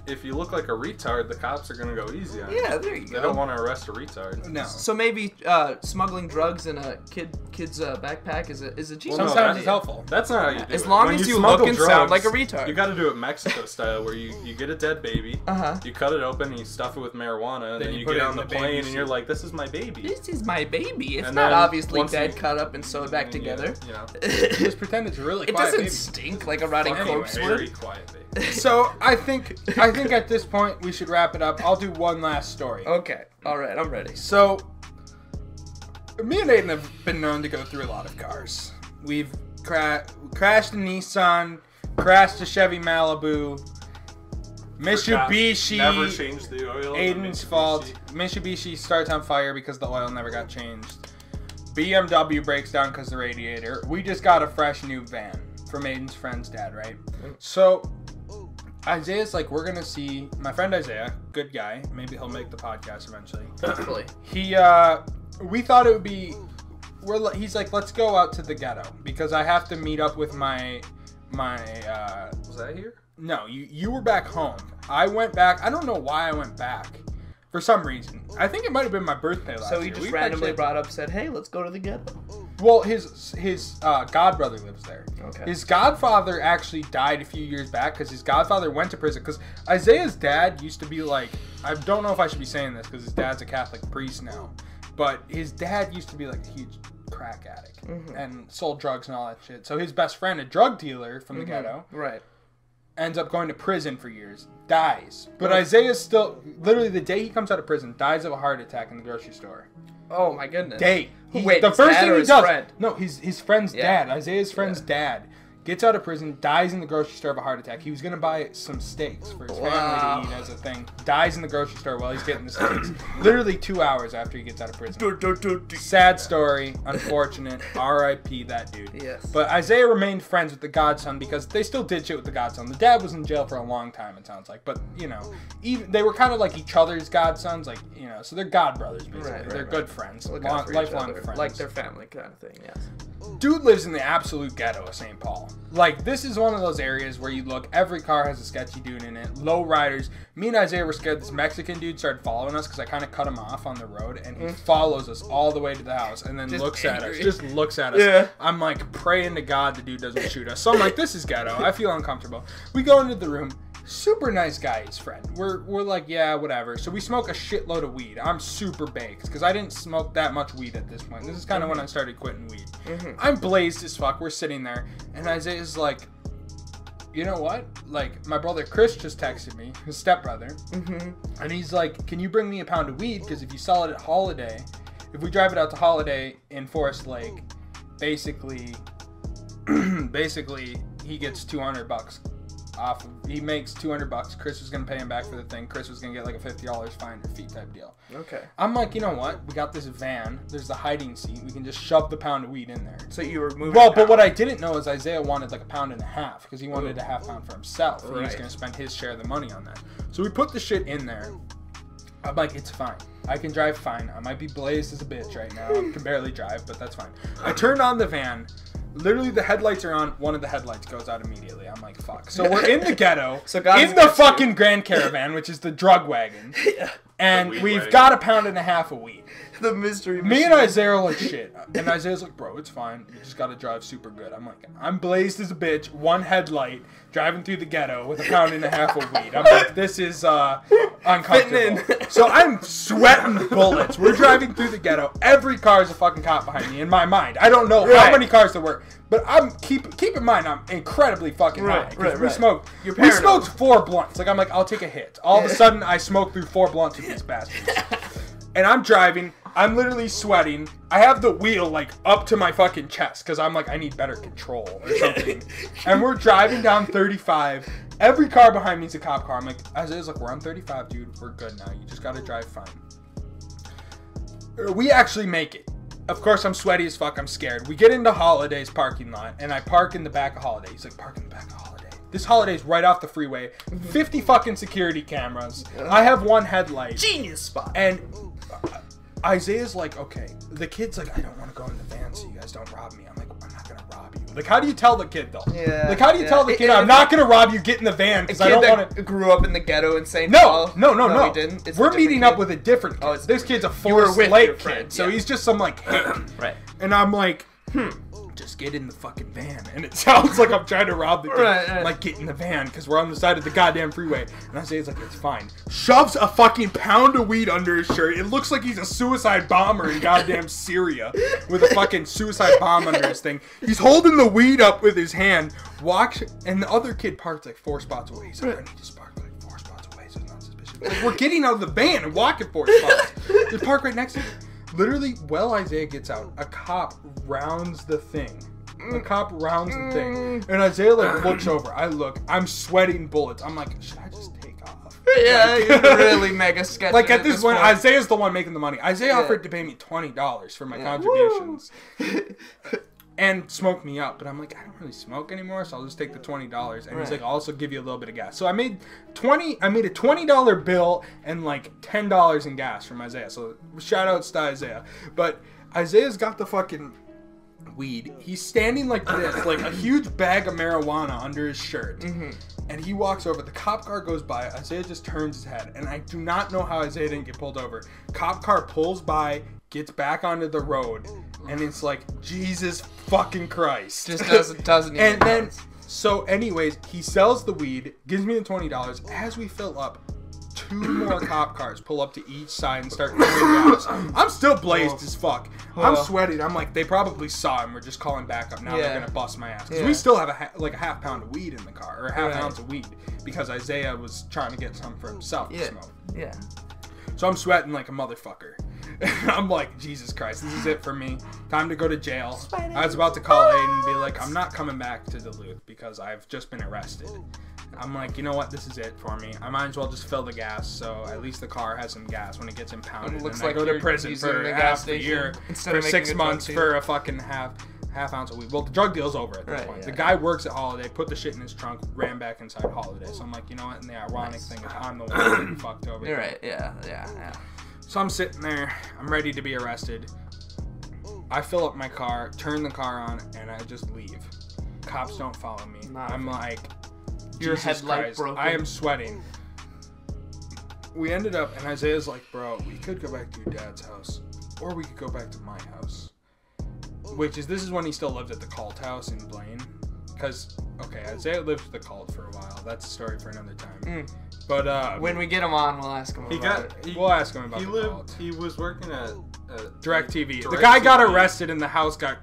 if you look like a retard, the cops are gonna go easy on you. Yeah, there you go. They don't want to arrest a retard. No. So maybe smuggling drugs in a kid's backpack is a genius. Well, Sometimes it's helpful. That's not how you do it. As long When as you smuggle look and sound like a retard. You got to do it Mexico style, where you get a dead baby, you cut it open, and you stuff it with marijuana, and then you put get it on in the the plane, baby and you're like, this is my baby. This is my baby. It's And not then obviously once dead, you- cut up, and sewed back together. You know, Just pretend it's really It quiet. doesn't baby. stink like a rotting Anyway, corpse very would. quiet baby. So I think at this point we should wrap it up. I'll do one last story. Okay. All right. I'm ready. So me and Aidan have been known to go through a lot of cars. We've crashed a Nissan, crashed a Chevy Malibu, Mitsubishi. Never changed the oil. Aidan's fault. Mitsubishi starts on fire because the oil never got changed. BMW breaks down because the radiator. We just got a fresh new van from Aidan's friend's dad, right? So Isaiah's like, we're gonna see my friend Isaiah, good guy. Maybe he'll make the podcast eventually. Hopefully. We thought it would be. He's like, let's go out to the ghetto because I have to meet up with my. Was that here? No, you were back home. I went back. I don't know why I went back. For some reason. I think it might have been my birthday last year. So he just randomly brought up, said, "Hey, let's go to the ghetto." Well, his godbrother lives there. Okay. His godfather actually died a few years back because his godfather went to prison. Because Isaiah's dad used to be like, I don't know if I should be saying this because his dad's a Catholic priest now, but his dad used to be like a huge crack addict and sold drugs and all that shit. So his best friend, a drug dealer from the ghetto, Right. ends up going to prison for years, dies. But Isaiah's still, literally the day he comes out of prison, dies of a heart attack in the grocery store. Oh my goodness. The Wait, his first dad thing or he his does, friend? no, his friend's dad, Isaiah's friend's dad, gets out of prison, dies in the grocery store of a heart attack. He was gonna buy some steaks for his family to eat as a thing. Dies in the grocery store while he's getting the steaks. Literally 2 hours after he gets out of prison. Sad story, unfortunate. R.I.P. that dude. Yes. But Isaiah remained friends with the godson because they still did shit with the godson. The dad was in jail for a long time, it sounds like. But, you know, even they were kind of like each other's godsons, like, you know, so they're god brothers, basically. Right, they're good friends. Look out for each Lifelong other, friends. like their family kind of thing. Yes. Dude lives in the absolute ghetto of St. Paul. Like, this is one of those areas where you look, every car has a sketchy dude in it. Low riders. Me and Isaiah were scared this Mexican dude started following us because I kind of cut him off on the road, and he follows us all the way to the house and then Just looks at us. angry. Just looks at us. Yeah. I'm like praying to God the dude doesn't shoot us. So I'm like, this is ghetto. I feel uncomfortable. We go into the room. Super nice guy, his friend. We're like, yeah, whatever. So we smoke a shitload of weed. I'm super baked because I didn't smoke that much weed at this point. This is kind of when I started quitting weed. I'm blazed as fuck. We're sitting there, and Isaiah's like, you know what? Like, my brother Chris just texted me, his stepbrother, and he's like, can you bring me a pound of weed? Because if you sell it at Holiday, if we drive it out to Holiday in Forest Lake, basically he gets $200 off of, he makes $200. Chris was gonna pay him back for the thing. Chris was gonna get like a $50 fine or fee type deal. Okay. I'm like, you know what? We got this van. There's the hiding seat. We can just shove the pound of weed in there. So you were moving. Well, but what I didn't know is Isaiah wanted like a pound and a half because he wanted a half pound for himself. Right. He was gonna spend his share of the money on that. So we put the shit in there. I'm like, it's fine. I can drive fine. I might be blazed as a bitch right now. I can barely drive, but that's fine. I turned on the van. Literally, the headlights are on. One of the headlights goes out immediately. I'm like, fuck. So we're in the ghetto, in the fucking Grand Caravan, which is the drug wagon. Yeah. And we've got a pound and a half of weed. The mystery machine. Me and Isaiah are like, shit. And Isaiah's like, bro, it's fine. You just got to drive super good. I'm like, I'm blazed as a bitch. One headlight, driving through the ghetto with a pound and a half of weed. I'm like, this is uncomfortable. So I'm sweating bullets. We're driving through the ghetto. Every car is a fucking cop behind me in my mind. I don't know how many cars there were. But I'm keep in mind, I'm incredibly fucking high. Because we smoked 4 blunts. Like, I'm like, I'll take a hit. All of a sudden, I smoke through 4 blunts with these bastards. And I'm driving. I'm literally sweating. I have the wheel, like, up to my fucking chest. Because I'm like, I need better control or something. And we're driving down 35. Every car behind me is a cop car. I'm like, Isaiah's like, we're on 35, dude. We're good now. You just got to drive fine. We actually make it. Of course, I'm sweaty as fuck. I'm scared. We get into Holiday's parking lot, and I park in the back of Holiday. He's like, park in the back of Holiday. This Holiday's right off the freeway. 50 fucking security cameras. I have one headlight. Genius spot. And Isaiah's like, okay. The kid's like, I don't want to go in the van so you guys don't rob me. I'm like, I'm not going to rob you. Like, how do you tell the kid, though? Yeah. Like, how do you tell the kid, I'm not going to rob you, get in the van, because I don't want to... grew up in the ghetto in St. No, Paul. no. He didn't. It's We're meeting up with a different kid. This kid's a Forest Lake kid, so he's just some, like, hick. Right. And I'm like, just get in the fucking van. And it sounds like I'm trying to rob the kid. Right. I'm like, get in the van, because we're on the side of the goddamn freeway. And Isaiah's like, it's fine. Shoves a fucking pound of weed under his shirt. It looks like he's a suicide bomber in goddamn Syria with a fucking suicide bomb under his thing. He's holding the weed up with his hand. Walks, and the other kid parked like 4 spots away. He's like, I need to park like 4 spots away, so it's not suspicious. Like, we're getting out of the van and walking 4 spots. Just park right next to me. Literally, while Isaiah gets out, a cop rounds the thing. And Isaiah, like, looks over. I look. I'm sweating bullets. I'm like, should I just take off? Yeah, you're really mega sketchy. Like, at this point, Isaiah's the one making the money. Isaiah offered to pay me $20 for my contributions. And smoke me up. But I'm like, I don't really smoke anymore, so I'll just take the $20. And he's like, I'll also give you a little bit of gas. So I made a $20 bill and like $10 in gas from Isaiah. So shout outs to Isaiah. But Isaiah's got the fucking weed. He's standing like this, like a huge bag of marijuana under his shirt. And he walks over. The cop car goes by. Isaiah just turns his head. And I do not know how Isaiah didn't get pulled over. Cop car pulls by, gets back onto the road, and it's like, Jesus fucking Christ. Just doesn't even. And then, so anyways, he sells the weed, gives me the $20. As we fill up, 2 more cop cars pull up to each side and start throwing gas. I'm still blazed as fuck. I'm sweating. I'm like, they probably saw him. We're just calling back up. Now they're gonna bust my ass. Because we still have a half pound of weed in the car, or a half ounce of weed, because Isaiah was trying to get some for himself to smoke. Yeah. So I'm sweating like a motherfucker. I'm like, Jesus Christ, this is it for me. Time to go to jail. I was about to call Aidan and be like, I'm not coming back to Duluth because I've just been arrested. I'm like, you know what, this is it for me. I might as well just fill the gas, so at least the car has some gas when it gets impounded. It looks and like I go to prison for half a year, for 6 months for a fucking half ounce of weed. Well, the drug deal's over at this point. The guy works at Holiday, put the shit in his trunk, ran back inside Holiday. So I'm like, you know what, and the ironic thing is I'm the one getting fucked over. You're right, yeah. So I'm sitting there, I'm ready to be arrested. I fill up my car, turn the car on, and I just leave. Cops don't follow me. I'm like, your headlight broken. I am sweating. We ended up, and Isaiah's like, bro, we could go back to your dad's house, or we could go back to my house. This is when he still lived at the Cult house in Blaine. Because, okay, Isaiah lived at the Cult for a while. That's a story for another time. But when we get him on, we'll ask him about it. We'll ask him about the Cult. He was working at DirecTV. The guy got arrested and the house got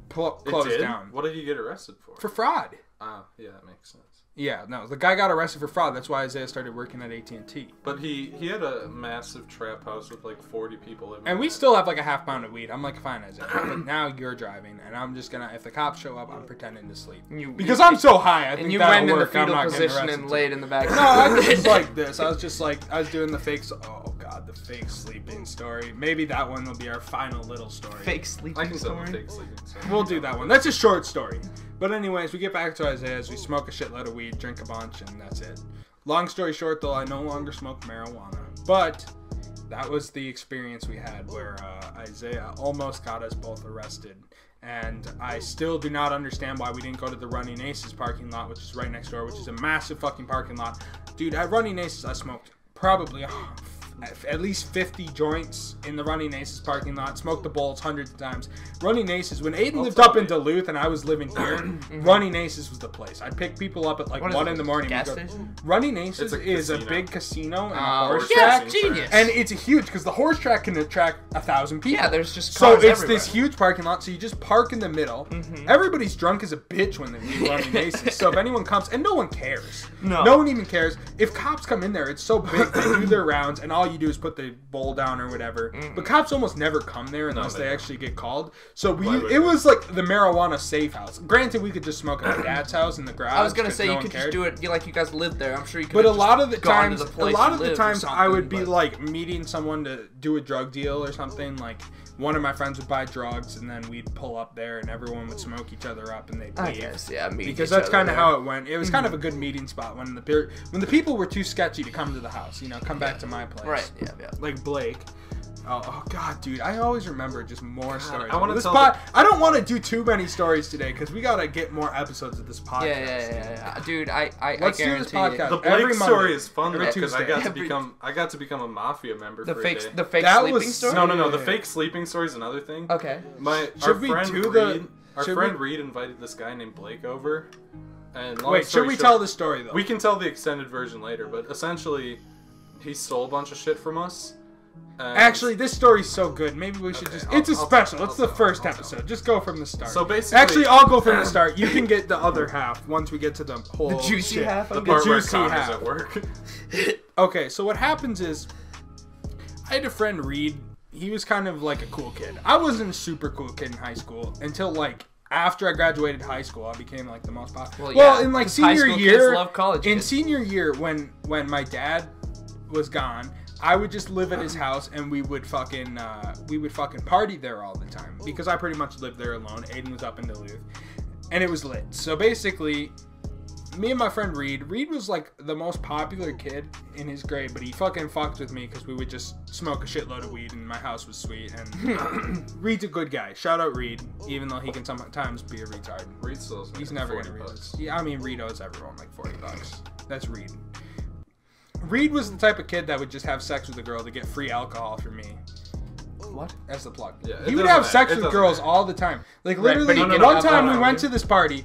closed down. What did he get arrested for? For fraud. Oh, yeah, that makes sense. Yeah, no, the guy got arrested for fraud. That's why Isaiah started working at AT&T. But he had a massive trap house with like 40 people living And in we it. still have like a half pound of weed. I'm like, fine, Isaiah. But now you're driving, and I'm just gonna, if the cops show up, I'm pretending to sleep. Because I'm so high, I think you that'll went in the work. I'm fetal not getting position arrested. and laid in the back. No, I was just like this. I was doing the fake, oh god, the fake sleeping story. Maybe that one will be our final little story. Fake I sleeping can tell story. the fake sleeping story. We'll do that one. That's a short story. But anyways, we get back to Isaiah's. We smoke a shitload of weed, drink a bunch, and that's it. Long story short, though, I no longer smoke marijuana. But that was the experience we had where Isaiah almost got us both arrested. And I still do not understand why we didn't go to the Running Aces parking lot, which is right next door, which is a massive fucking parking lot. Dude, at Running Aces, I smoked probably at least 50 joints in the Running Aces parking lot. Smoked the bowls hundreds of times. Running Aces, when Aidan lived up in Duluth and I was living here, Running Aces was the place. I'd pick people up at like 1 in the morning. Gas station? Running Aces is a big casino and a horse yeah, track. genius. And it's huge because the horse track can attract 1,000 people. Yeah, there's just so cars it's everywhere. this huge parking lot. So you just park in the middle. Everybody's drunk as a bitch when they leave Running Aces. So if anyone comes, and no one cares. No one even cares. If cops come in there, it's so big. They do their rounds, and all you do is put the bowl down or whatever. But cops almost never come there unless they actually get called. So it was like the marijuana safe house. Granted, we could just smoke at my dad's house in the garage. I was gonna say no you one could cared. just do it like you guys lived there. I'm sure you could. But a lot of the times, I I would be like meeting someone to do a drug deal or something. Like one of my friends would buy drugs, and then we'd pull up there, and everyone would smoke each other up, and they'd leave. I guess, yeah, because that's kind of how it went. It was kind of a good meeting spot when the people were too sketchy to come to the house. You know, come back to my place. Right. Yeah. Yeah. Like Blake. Oh god, dude! I always remember just more stories. I want to tell. I don't want to do too many stories today because we gotta get more episodes of this podcast. Yeah. Dude, Let's do this podcast. The Blake story is fun because I got to become a mafia member for a day. The fake That sleeping was- story. No. The fake sleeping story is another thing. Okay. Our friend Reed invited this guy named Blake over. And should we tell the story though? We can tell the extended version later, but essentially, he stole a bunch of shit from us. Actually, this story's so good. Maybe we should just. It's a special. It's the first episode. Just go from the start. So basically, actually, I'll go from the start. You can get the other half once we get to the whole The juicy shit. half. the Okay. part where juicy Connor's half. at work. Okay, so what happens is, I had a friend Reed. He was kind of like a cool kid. I wasn't a super cool kid in high school until like after I graduated high school. I became like the most popular. Well, in like 'cause high senior school year, kids love college in kids. senior year when my dad was gone, I would just live at his house and we would fucking party there all the time because I pretty much lived there alone. Aidan was up in Duluth, and it was lit. So basically, me and my friend Reed was like the most popular kid in his grade, but he fucking fucked with me because we would just smoke a shitload of weed and my house was sweet. And Reed's a good guy. Shout out Reed, even though he can sometimes be a retard. Reed still He's never gonna read this. Yeah, I mean Reed owes everyone like $40. That's Reed. Reed was the type of kid that would just have sex with a girl to get free alcohol from me. What? That's the plug. Yeah, he would have sex with girls all the time. Like literally, one time we went to this party.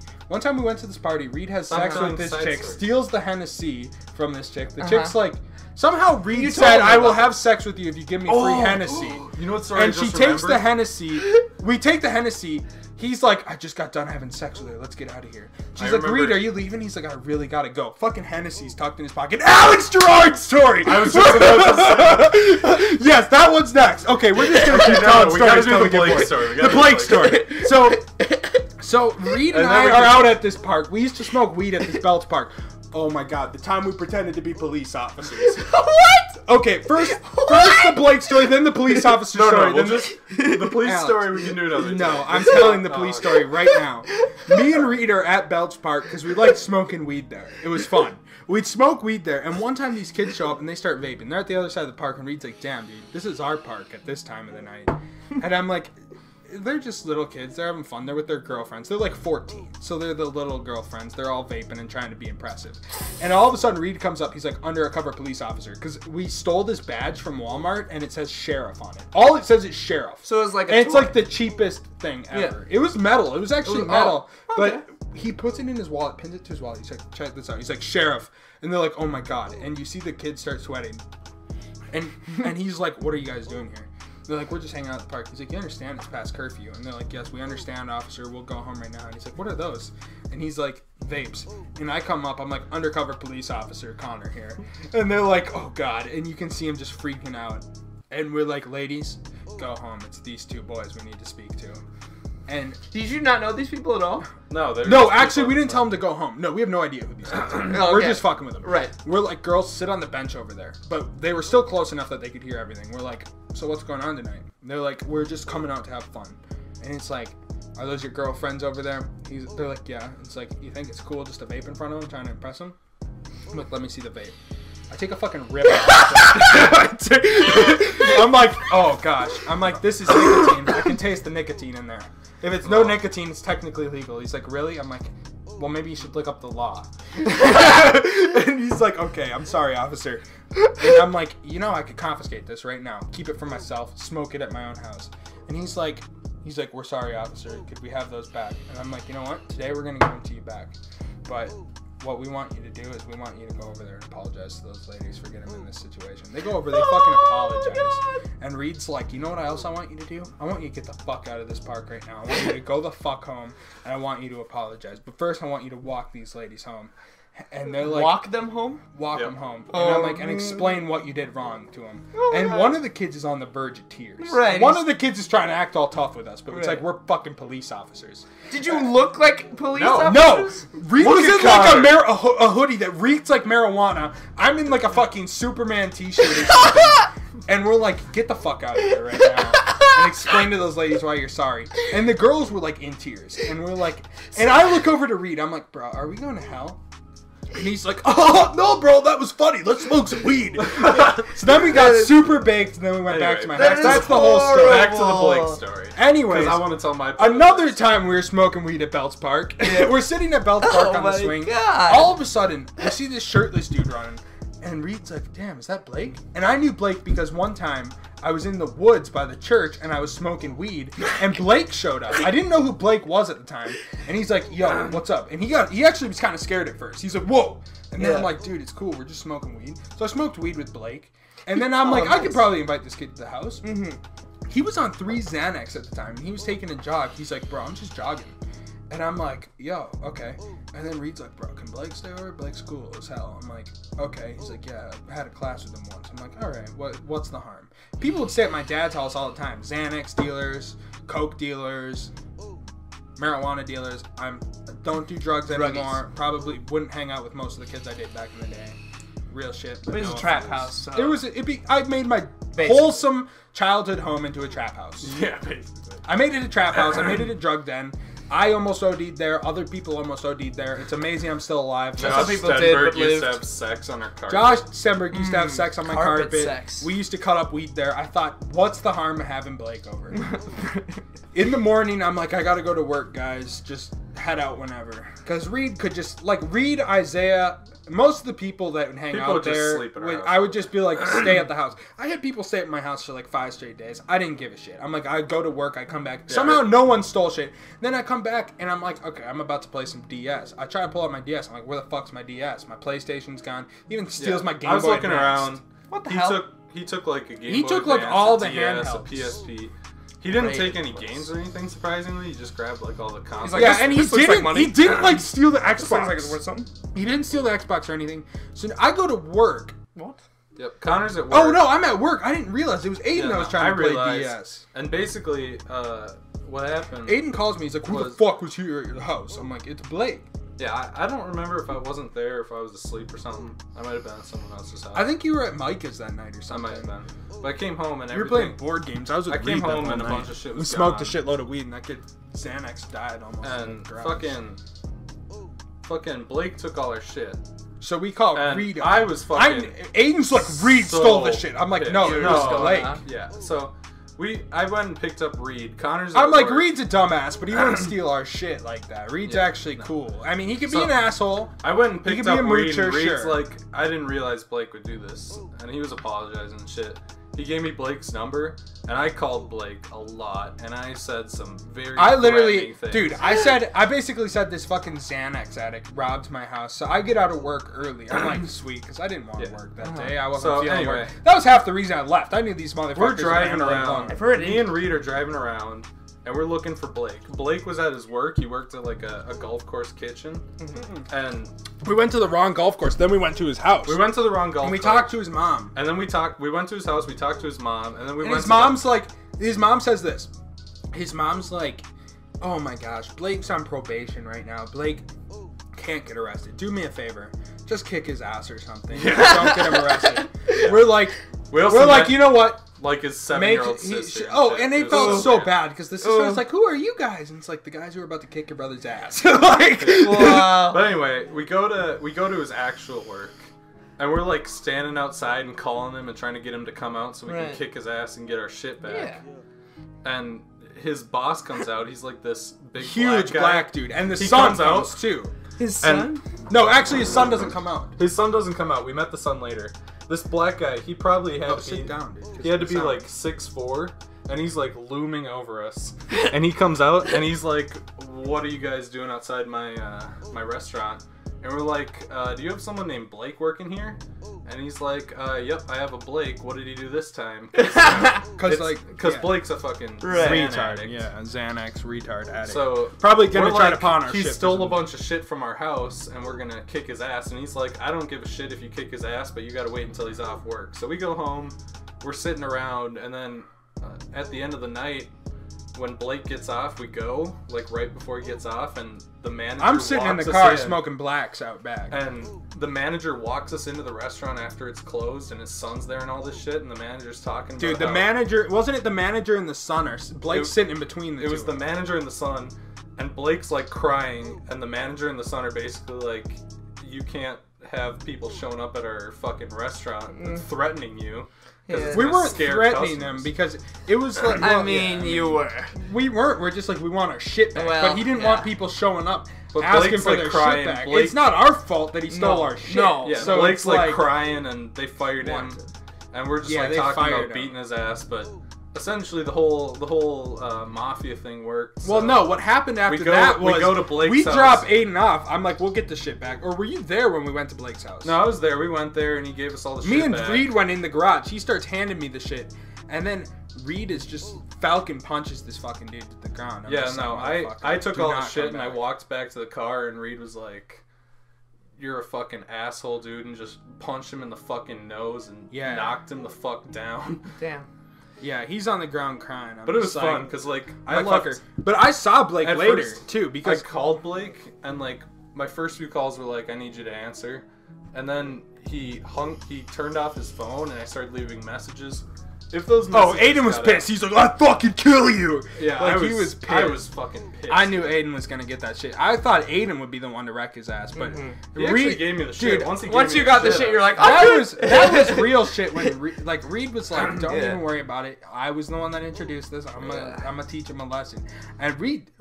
Reed has sex with this chick, steals the Hennessy from this chick. The chick's like, somehow Reed said, "I will have sex with you if you give me free Hennessy." You know what story? And she takes the Hennessy. We take the Hennessy. He's like, I just got done having sex with her. Let's get out of here. She's like, Reed, are you leaving? He's like, I really gotta go. Fucking Hennessy's tucked in his pocket. Alex Gerard's story! I was just about to say. Yes, that one's next. Okay, we're just gonna keep telling stories till we get bored. The Blake story. So Reed and I are out at this park. We used to smoke weed at this Belts park. Oh my god, the time we pretended to be police officers. What? Okay, first the Blake story, then the police officer story. Then the police story we can do another time. No, I'm telling the police story right now. Me and Reed are at Belch Park because we liked smoking weed there. It was fun. We'd smoke weed there, and one time these kids show up and they start vaping. They're at the other side of the park, and Reed's like, damn, dude, this is our park at this time of the night. And I'm like, they're just little kids. They're having fun. They're with their girlfriends. They're like 14. So they're the little girlfriends. They're all vaping and trying to be impressive. And all of a sudden, Reed comes up. He's like undercover police officer. Because we stole this badge from Walmart and it says sheriff on it. All it says is sheriff. So it's like and it's like the cheapest thing ever. Yeah. It was metal. It was actually metal. Okay. But he puts it in his wallet, pins it to his wallet. He's like, check this out. He's like, sheriff. And they're like, oh my God. And you see the kids start sweating. And he's like, what are you guys doing here? They're like, we're just hanging out at the park. He's like, you understand it's past curfew? And they're like, yes, we understand, officer. We'll go home right now. And he's like, what are those? And he's like, vapes. And I come up. I'm like, undercover police officer Connor here. And they're like, oh, God. And you can see him just freaking out. And we're like, ladies, go home. It's these two boys we need to speak to. And did you not know these people at all? No, actually, we didn't tell them to go home. No, we have no idea who these guys are. Okay. We're just fucking with them. Right. We're like, girls, sit on the bench over there. But they were still close enough that they could hear everything. We're like, so what's going on tonight? And they're like, we're just coming out to have fun. And it's like, are those your girlfriends over there? They're like, yeah. It's like, you think it's cool just to vape in front of them, trying to impress them? I'm like, let me see the vape. I take a fucking rip out. I'm like, oh gosh. I'm like, this is nicotine. I can taste the nicotine in there. If it's no nicotine, it's technically legal. He's like, really? I'm like, well, maybe you should look up the law. And he's like, okay, I'm sorry, officer. And I'm like, you know, I could confiscate this right now. Keep it for myself. Smoke it at my own house. And he's like, we're sorry, officer. Could we have those back? And I'm like, you know what? Today we're going to give them to you back. But what we want you to do is we want you to go over there and apologize to those ladies for getting them in this situation. They go over, they fucking apologize. God. And Reed's like, you know what else I want you to do? I want you to get the fuck out of this park right now. I want you to go the fuck home, and I want you to apologize. But first I want you to walk these ladies home. And they're like, walk them home? Walk them home. And I'm like, and explain what you did wrong to them. And one of the kids is on the verge of tears. Right. One of the kids is trying to act all tough with us, but it's like, we're fucking police officers. Did you look like police officers? No. Reed was in like a hoodie that reeks like marijuana. I'm in like a fucking Superman t-shirt or something. And we're like, get the fuck out of here right now. And explain to those ladies why you're sorry. And the girls were like in tears. And we're like, and I look over to Reed. I'm like, bro, are we going to hell? And he's like, oh, no, bro, that was funny. Let's smoke some weed. So then we got super baked, and then we went back to my house. That's the whole story. Back to the Blake story. Anyways, I want to tell my another time we were smoking weed at Belts Park. We're sitting at Belts Park on the swing. God. All of a sudden, we see this shirtless dude running. And Reed's like, damn, is that Blake? And I knew Blake because one time I was in the woods by the church and I was smoking weed and Blake showed up. I didn't know who Blake was at the time. And he's like, yo, what's up? And he actually was kind of scared at first. He's like, whoa. And then I'm like, dude, it's cool. We're just smoking weed. So I smoked weed with Blake. And then I'm like, I could probably invite this kid to the house. He was on 3 Xanax at the time. And he was taking a jog. He's like, bro, I'm just jogging. And I'm like, yo, okay. And then Reed's like, bro, can Blake stay over? Blake's cool as hell. I'm like, okay. He's like, yeah, I had a class with him once. I'm like, all right, what's the harm? People would stay at my dad's house all the time. Xanax dealers, coke dealers, marijuana dealers. I don't do drugs anymore. Probably wouldn't hang out with most of the kids I did back in the day. Real shit. It was a trap house. So. I made my wholesome childhood home into a trap house. Yeah, basically. I made it a trap house. I made it a drug den. I almost OD'd there. Other people almost OD'd there. It's amazing I'm still alive. Josh Stenberg used to have sex on her carpet. Josh Stenberg used to have sex on my carpet. Sex. We used to cut up weed there. I thought, what's the harm of having Blake over? In the morning, I'm like, I gotta go to work, guys. Just head out whenever. Because Reed could just, like, Reed, Isaiah, most of the people that would hang out there, I would just be like, stay at the house. I had people stay at my house for like 5 straight days. I didn't give a shit. I'm like, I go to work, I come back. Somehow no one stole shit. Then I come back and I'm like, okay, I'm about to play some DS. I try to pull out my DS. I'm like, where the fuck's my DS? My PlayStation's gone. He even steals my Game Boy. I was looking around. What the hell? He took like a Game Boy. He took like all the DS, handhelds. a PSP. He didn't take any games or anything, surprisingly. He just grabbed like all the consoles. Like, and he didn't like steal the Xbox. Looks like it's worth something. He didn't steal the Xbox or anything. So I go to work. What? Yep, Connor's at work. Oh no, I'm at work. I didn't realize it was Aidan that was trying to play DS. And basically, what happened? Aidan calls me. He's like, "Who the fuck was here at your house?" I'm like, "It's Blake." Yeah, I don't remember if I wasn't there, or if I was asleep or something. I might have been at someone else's house. I think you were at Micah's that night or something. I might have been. But I came home and you were playing board games. I was with came home and a bunch of shit was We smoked a shitload of weed and that kid Xanax died almost. And fucking Blake took all our shit. So we called Reed. I was fucking. Aidan's like, Reed stole the shit. I'm like, no, it was Blake. Yeah, so I went and picked up Reed. Connor's. I'm like, Reed's a dumbass, but he wouldn't steal our shit like that. Reed's actually cool. I mean, he could be an asshole. I went and picked up Reed. And Reed's like, I didn't realize Blake would do this, and he was apologizing and shit. he gave me Blake's number, and I called Blake a lot, and I said some very things. Dude, I basically said this fucking Xanax addict robbed my house, so I get out of work early. I'm like, sweet, because I didn't want to work that day. I wasn't feeling work. That was half the reason I left. I knew these motherfuckers. We're driving around. Me and Reed are driving around. And we're looking for Blake. Blake was at his work. He worked at like a golf course kitchen. And we went to the wrong golf course. Then we went to his house. We went to the wrong golf course. And we talked to his mom. And then we went to his house. We talked to his mom. And then we went his mom's like, his mom says this. His mom's like, oh my gosh, Blake's on probation right now. Blake can't get arrested. Do me a favor. Just kick his ass or something. Don't get him arrested. We're like, you know what? Like his 7-year-old sister. And they felt so bad because the sister was like, "Who are you guys?" And it's like the guys who are about to kick your brother's ass. Like, wow. But anyway, we go to his actual work, and we're like standing outside and calling him and trying to get him to come out so we can kick his ass and get our shit back. Yeah. And his boss comes out. He's like this big huge black dude, and the son comes too. His son? No, actually, his son doesn't come out. His son doesn't come out. We met the son later. This black guy, he probably had to sit down, dude. He had to be like 6'4", and he's like looming over us. And he comes out and he's like, "What are you guys doing outside my my restaurant?" And we're like, "Do you have someone named Blake working here?" And he's like, "Yep, I have a Blake. What did he do this time?" Because Blake's a fucking Xanax addict. Yeah, a Xanax retard addict. So probably gonna try to pawn our shit. He stole a bunch of shit from our house, and we're gonna kick his ass. And he's like, "I don't give a shit if you kick his ass, but you gotta wait until he's off work." So we go home, we're sitting around, and then at the end of the night, when Blake gets off, we go, like right before he gets off, and the manager I'm sitting in the car smoking blacks out back. And the manager walks us into the restaurant after it's closed, and his son's there and all this shit, and the manager's talking about the manager, wasn't it the manager and the son, or Blake's sitting in between the two? It was the manager and the son, and Blake's like crying, and the manager and the son are basically like, "You can't have people showing up at our fucking restaurant and threatening you." Yeah. We weren't threatening them because it was like, well, you were. We weren't. We're just like, we want our shit back. But he didn't want people showing up asking for their shit back. It's not our fault that he stole our shit. No. Yeah, so Blake's like crying, and they fired him, and we're just like talking about beating his ass, but essentially the whole mafia thing worked. So. Well, no, what happened after that was we go to Blake's house. Drop Aidan off. I'm like, we'll get the shit back. Or were you there when we went to Blake's house? No, I was there. We went there and he gave us all the shit back. Me and back. Reed went in the garage. He starts handing me the shit. And then Reed is just Falcon punches this fucking dude to the ground. I took all the shit and I walked back to the car, and Reed was like, "You're a fucking asshole, dude," and just punched him in the fucking nose and knocked him the fuck down. Damn. Yeah, he's on the ground crying. But it was fun because like But I saw Blake later too because I called Blake, and like my first few calls were like, "I need you to answer," and then he turned off his phone, and I started leaving messages. If those Aidan was pissed. He's like, "I fucking kill you." Yeah, like, he was pissed. I was fucking pissed. I knew Aidan was gonna get that shit. I thought Aidan would be the one to wreck his ass, but he actually gave me the shit. Dude, once you got the shit, you're like, that was real shit. When Reed was like, "Don't even worry about it. I was the one that introduced this. I'm gonna teach him a lesson." And Reed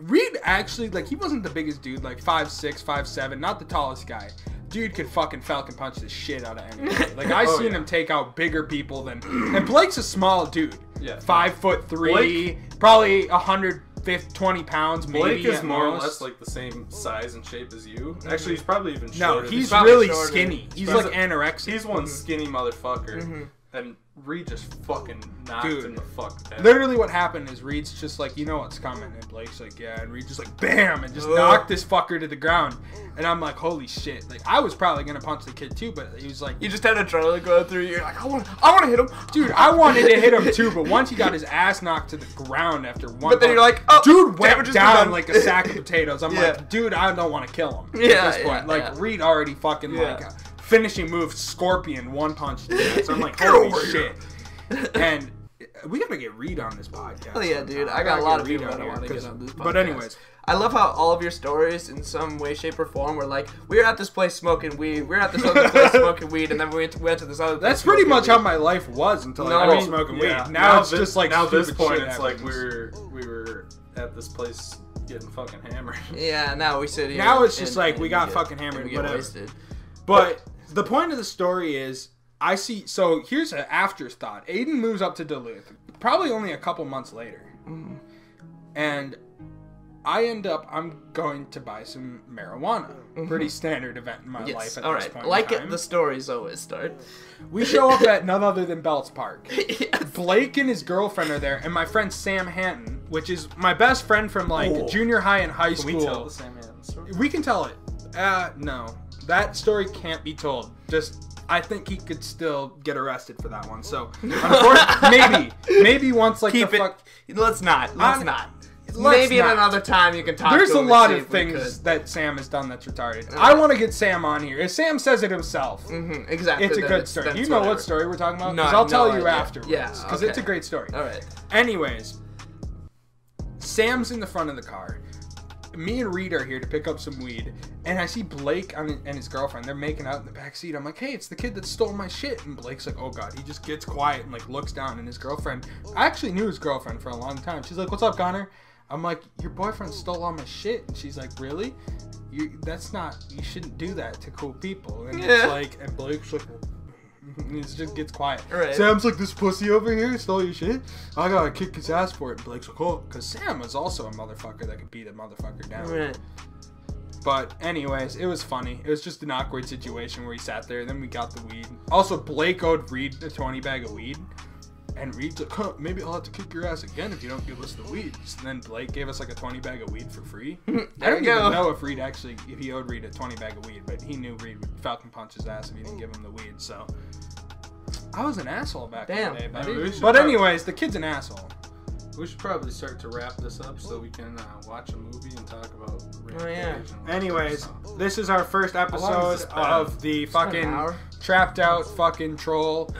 actually, like, he wasn't the biggest dude, like 5'6", 5'7", not the tallest guy. Dude could fucking Falcon punch the shit out of anybody. Like, I seen him take out bigger people than. And Blake's a small dude. Yeah. 5'3", probably 120 pounds, maybe. Blake is more or less like the same size and shape as you. Actually, he's probably even shorter. No, he's really skinny. He's like anorexic. He's one skinny motherfucker. And Reed just fucking knocked him the fuck down. Literally what happened is Reed's just like, "You know what's coming," and Blake's like, "Yeah," and Reed just like, bam, and just knocked this fucker to the ground. And I'm like, holy shit. Like, I was probably gonna punch the kid too, but he was like, you just had adrenaline go through you. You're like, I want to hit him. Dude, I wanted to hit him too, but once he got his ass knocked to the ground after one, but then you're like, oh, dude went down like a sack of potatoes. I'm like, dude, I don't want to kill him at this point. Like, Reed already fucking like finishing move, Scorpion, one punch. So I'm like, holy shit. And we gotta get Reed on this podcast. Oh yeah, dude. I got a lot of people that I want to get on this podcast. But anyways, I love how all of your stories, in some way, shape, or form, were like, we were at this place smoking weed, we were at this other place smoking weed, and then we went to this other place. That's pretty much how my life was until I started smoking weed. Now it's just like, now at this point, it's like we were at this place getting fucking hammered. Yeah, now we sit here. Now it's just like we got fucking hammered and whatever. Wasted. But the point of the story is, I see. So here's an afterthought. Aidan moves up to Duluth, probably only a couple months later, and I'm going to buy some marijuana. Pretty standard event in my life at this point. Like in time. the stories always start. We show up at none other than Belts Park. Yes. Blake and his girlfriend are there, and my friend Sam Hanton, which is my best friend from like junior high and high school. Can we tell the Sam Hanton story? We can tell it. No, that story can't be told. I think he could still get arrested for that one. So, unfortunately, maybe once like Keep the it. fuck. Let's not. Maybe at another time you can talk There's to a him lot and see of if we things could. that Sam has done that's retarded. I want to get Sam on here. If Sam says it himself, Exactly. it's a good story. Do you know what story we're talking about? No, Because I'll tell you idea. afterwards. Yeah, Because it's a great story. All right. Anyways, Sam's in the front of the car. Me and Reed are here to pick up some weed, and I see Blake and his girlfriend. They're making out in the back seat. I'm like, hey, it's the kid that stole my shit. And Blake's like, oh god. He just gets quiet and like looks down. And his girlfriend, I actually knew his girlfriend for a long time. She's like, what's up, Connor? I'm like, your boyfriend stole all my shit. And she's like, really? You shouldn't do that to cool people. And it's like, and Blake's like, he just gets quiet. Right. Sam's like, this pussy over here stole your shit? I gotta kick his ass for it. And Blake's like, oh, because Sam was also a motherfucker that could beat a motherfucker down. Right. But anyways, it was funny. It was just an awkward situation where he sat there, and then we got the weed. Also, Blake owed Reed a 20 bag of weed. And Reed's like, huh, maybe I'll have to kick your ass again if you don't give us the weed. And then Blake gave us like a 20 bag of weed for free. I don't even know if he owed Reed a 20 bag of weed, but he knew Reed would Falcon punch his ass if he didn't give him the weed. So I was an asshole back in the day, buddy. But anyways, the kid's an asshole. We should probably start to wrap this up so we can watch a movie and talk about Rampage. Anyways, this is our first episode of the fucking trapped out fucking troll.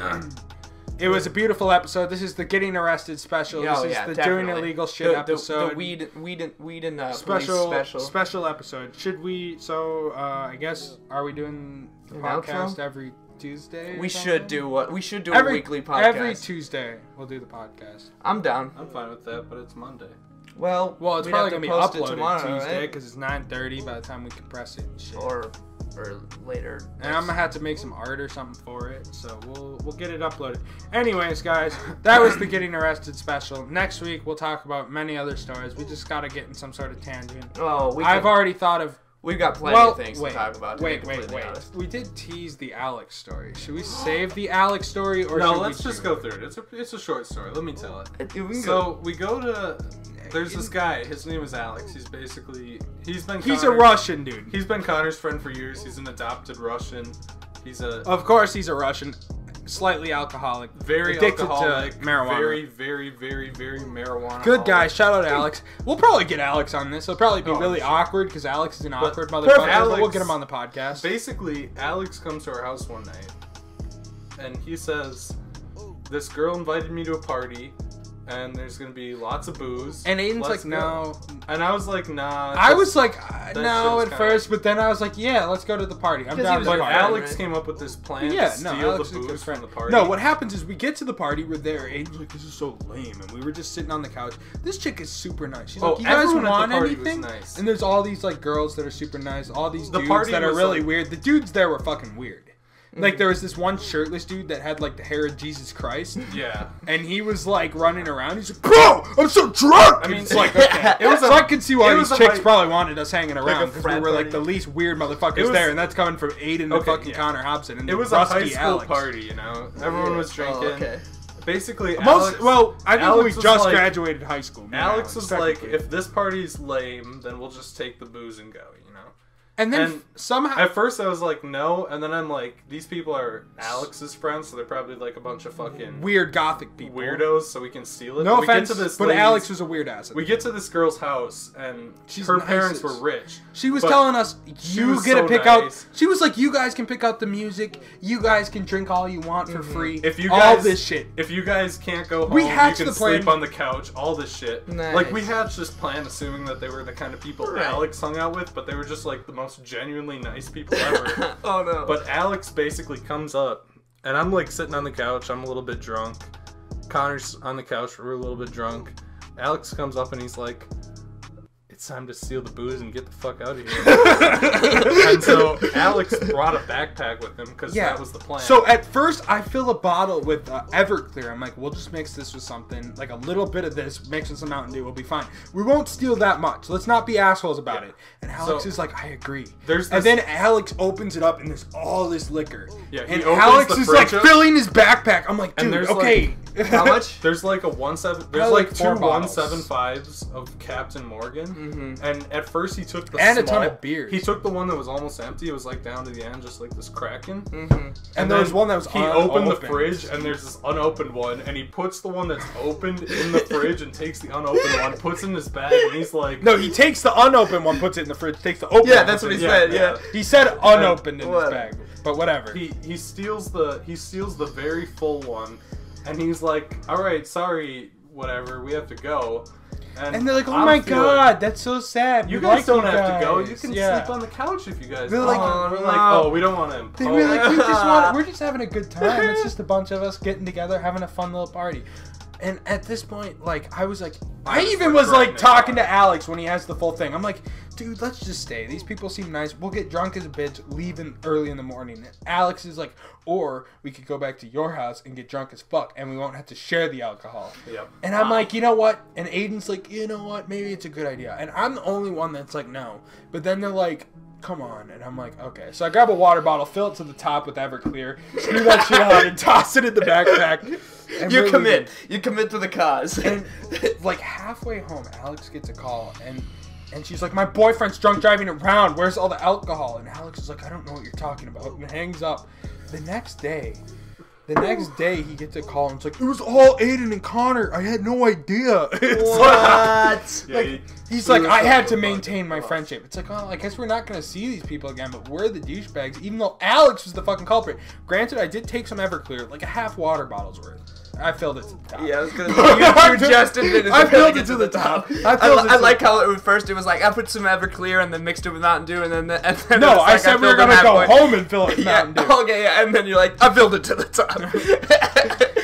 It was a beautiful episode. This is the getting arrested special. This is the doing illegal shit episode. The weed and special episode. Should we? So I guess are we doing the podcast every Tuesday? We should do a weekly podcast. Every Tuesday we'll do the podcast. I'm down. I'm fine with that, but it's Monday. Well, it's probably gonna be uploaded tomorrow, Tuesday because it's 9:30 by the time we compress it and shit. Or later. And I'm gonna have to make some art or something for it, so we'll get it uploaded. Anyways, guys, that was the getting arrested special. Next week we'll talk about many other stories. We just gotta get in some sort of tangent. I've already thought of. We've got plenty of things to talk about. Wait. We did tease the Alex story. Should we save the Alex story or no? Let's just go through it. It's a short story. Let me tell it. We go to. There's this guy. His name is Alex. He's a Russian dude. He's been Connor's friend for years. He's an adopted Russian. Of course, he's a Russian. Slightly alcoholic. Very addicted alcoholic. To marijuana. Very, very, very, very marijuana. Good guy. Shout out to Alex. We'll probably get Alex on this. It'll probably be really awkward because Alex is an awkward motherfucker. But we'll get him on the podcast. Basically, Alex comes to our house one night, and he says, "This girl invited me to a party, and there's gonna be lots of booze." And Aiden's like, "No," and I was like, "Nah." I was like, "No" at first, but then I was like, "Yeah, let's go to the party." I'm down. But Alex came up with this plan to steal the booze from the party. No, what happens is we get to the party, we're there. Aiden's like, "This is so lame," and we were just sitting on the couch. This chick is super nice. She's like, "You guys want anything?" Nice. And there's all these like girls that are super nice. All these dudes that are really weird. The dudes there were fucking weird. Like, there was this one shirtless dude that had, like, the hair of Jesus Christ. Yeah. And he was, like, running around. He's like, "Bro, I'm so drunk!" I mean, it's like, okay. I could see why these chicks probably wanted us hanging around. Because we were, like, the least weird motherfuckers there. And that's coming from Aidan and fucking Connor Hobson. And it was a high school party, you know? Everyone was drinking. Basically, I think we just graduated high school. Alex was like, if this party's lame, then we'll just take the booze and go, you know? And then somehow... At first I was like, no. And then I'm like, these people are Alex's friends, so they're probably like a bunch of fucking... weird gothic people. Weirdos, so we can steal it. No offense, but Alex was a weird ass. We get to this girl's house, and her parents were rich. She was telling us, you get to pick out... She was like, you guys can pick out the music. You guys can drink all you want for free. If you guys, all this shit. If you guys can't go home, you can sleep on the couch. All this shit. Nice. Like, we hatched this plan assuming that they were the kind of people Alex hung out with, but they were just like the most genuinely nice people ever. Oh no. But Alex basically comes up, and I'm like sitting on the couch. I'm a little bit drunk. Connor's on the couch. We're a little bit drunk. Alex comes up and he's like, it's time to steal the booze and get the fuck out of here. And so Alex brought a backpack with him because that was the plan. So at first, I fill a bottle with Everclear. I'm like, we'll just mix this with something, like a little bit of this, mix with some Mountain Dew, we'll be fine. We won't steal that much. Let's not be assholes about it. And Alex is like, I agree. And then Alex opens it up and there's all this liquor. Yeah, and Alex is like filling his backpack. I'm like, dude, okay. How much? There's like a 1.7. There's like 2 1.75s of Captain Morgan, and at first he took the a ton of beers. He took the one that was almost empty. It was like down to the end, just like this Kraken. And there was one that was he opened the fridge, and there's this unopened one, and he puts the one that's opened in the fridge and takes the unopened one, puts it in his bag, and he's like, no, he takes the unopened one, puts it in the fridge, takes the open. Yeah, that's what he said. Yeah, he said unopened in his bag, but whatever. He steals the very full one. And he's like, all right, sorry, whatever, we have to go. And they're like, oh my god, that's so sad. You guys don't have to go. You can sleep on the couch if you guys want. We're like, oh, we don't want to impose. They were like, we're just having a good time. It's just a bunch of us getting together, having a fun little party. And at this point, like, I was like, I even was like talking to Alex when he has the full thing. I'm like, dude, let's just stay. These people seem nice. We'll get drunk as a bitch, leaving early in the morning. And Alex is like, or we could go back to your house and get drunk as fuck, and we won't have to share the alcohol. Yep. And I'm like, you know what? And Aiden's like, you know what? Maybe it's a good idea. And I'm the only one that's like, no. But then they're like, come on. And I'm like, okay. So I grab a water bottle, fill it to the top with Everclear, screw that shit out, and toss it in the backpack. You commit. You commit to the cause. And like halfway home, Alex gets a call, and she's like, my boyfriend's drunk driving around. Where's all the alcohol? And Alex is like, I don't know what you're talking about. And hangs up. The next day, he gets a call and it's like, it was all Aidan and Connor. I had no idea. What? He's like, I had to maintain my friendship. It's like, oh, I guess we're not going to see these people again, but we're the douchebags, even though Alex was the fucking culprit. Granted, I did take some Everclear, like a half water bottle's worth. I filled it to the top. Yeah, I was gonna say, you just admitted I filled it to the top. I like how it first it was like, I put some Everclear and then mixed it with Mountain Dew, and then no, I said we were gonna go home and fill it with Mountain Dew. Okay, yeah, and then you're like, I filled it to the top.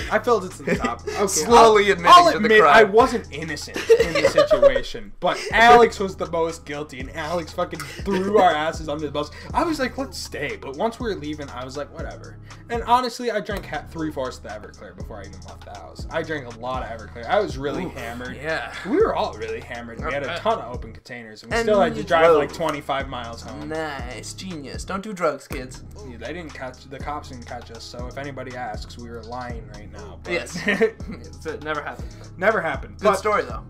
I filled it to the top. Okay, Slowly admitting to the crime. I wasn't innocent in the situation, but Alex was the most guilty, and Alex fucking threw our asses under the bus. I was like, let's stay, but once we were leaving, I was like, whatever. And honestly, I drank 3/4 of the Everclear before I even left the house. I drank a lot of Everclear. I was really hammered. Yeah. We were all really hammered. We had a ton of open containers, and we still had to drive like 25 miles home. Nice. Genius. Don't do drugs, kids. Yeah, the cops didn't catch us, so if anybody asks, we were lying right now. But yes. It never happened. Never happened. Good story, though.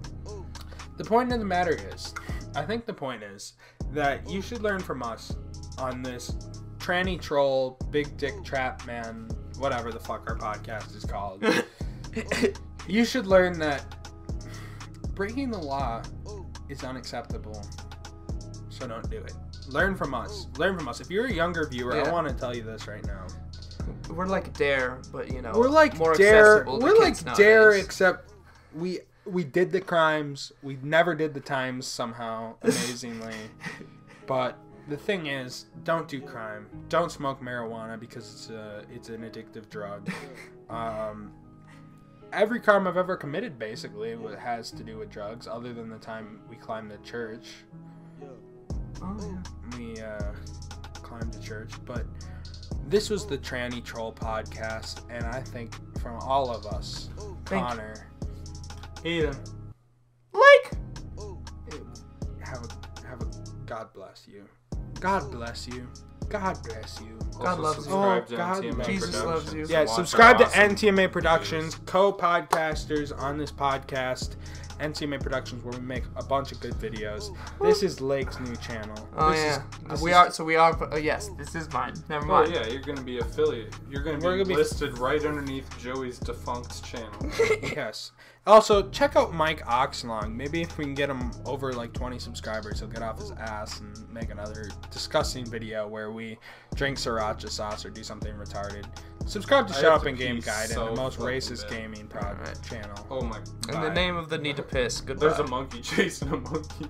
The point of the matter is, I think the point is that you should learn from us on this tranny troll, big dick trap man, whatever the fuck our podcast is called. You should learn that breaking the law is unacceptable, so don't do it. Learn from us. Learn from us. If you're a younger viewer, I want to tell you this right now. We're like Dare, but we're like more Dare. accessible. We're like Dare, except we did the crimes. We never did the times somehow, amazingly. But the thing is, don't do crime. Don't smoke marijuana because it's an addictive drug. Every crime I've ever committed basically has to do with drugs, other than the time we climbed the church. Oh yeah. We climbed the church, but this was the Tranny Troll podcast, and I think from all of us, Connor, Aidan, Lake, have a God bless you. God bless you. God bless you. God loves you. Oh, God, Jesus loves you. Yeah, subscribe to NTMA Productions, co-podcasters on this podcast. NTMA Productions, where we make a bunch of good videos. This is Lake's new channel. Oh yeah, we are. Oh yes, this is mine. Never mind. Oh yeah, you're gonna be affiliate. You're gonna be listed right underneath Joey's defunct channel. Yes. Also, check out Mike Oxlong. Maybe if we can get him over like 20 subscribers, he'll get off his ass and make another disgusting video where we drink sriracha sauce or do something retarded. Subscribe to Shut Up and Game Guide, and the most racist gaming channel. Oh my God. In the name of the need to piss. Goodbye. There's a monkey chasing a monkey.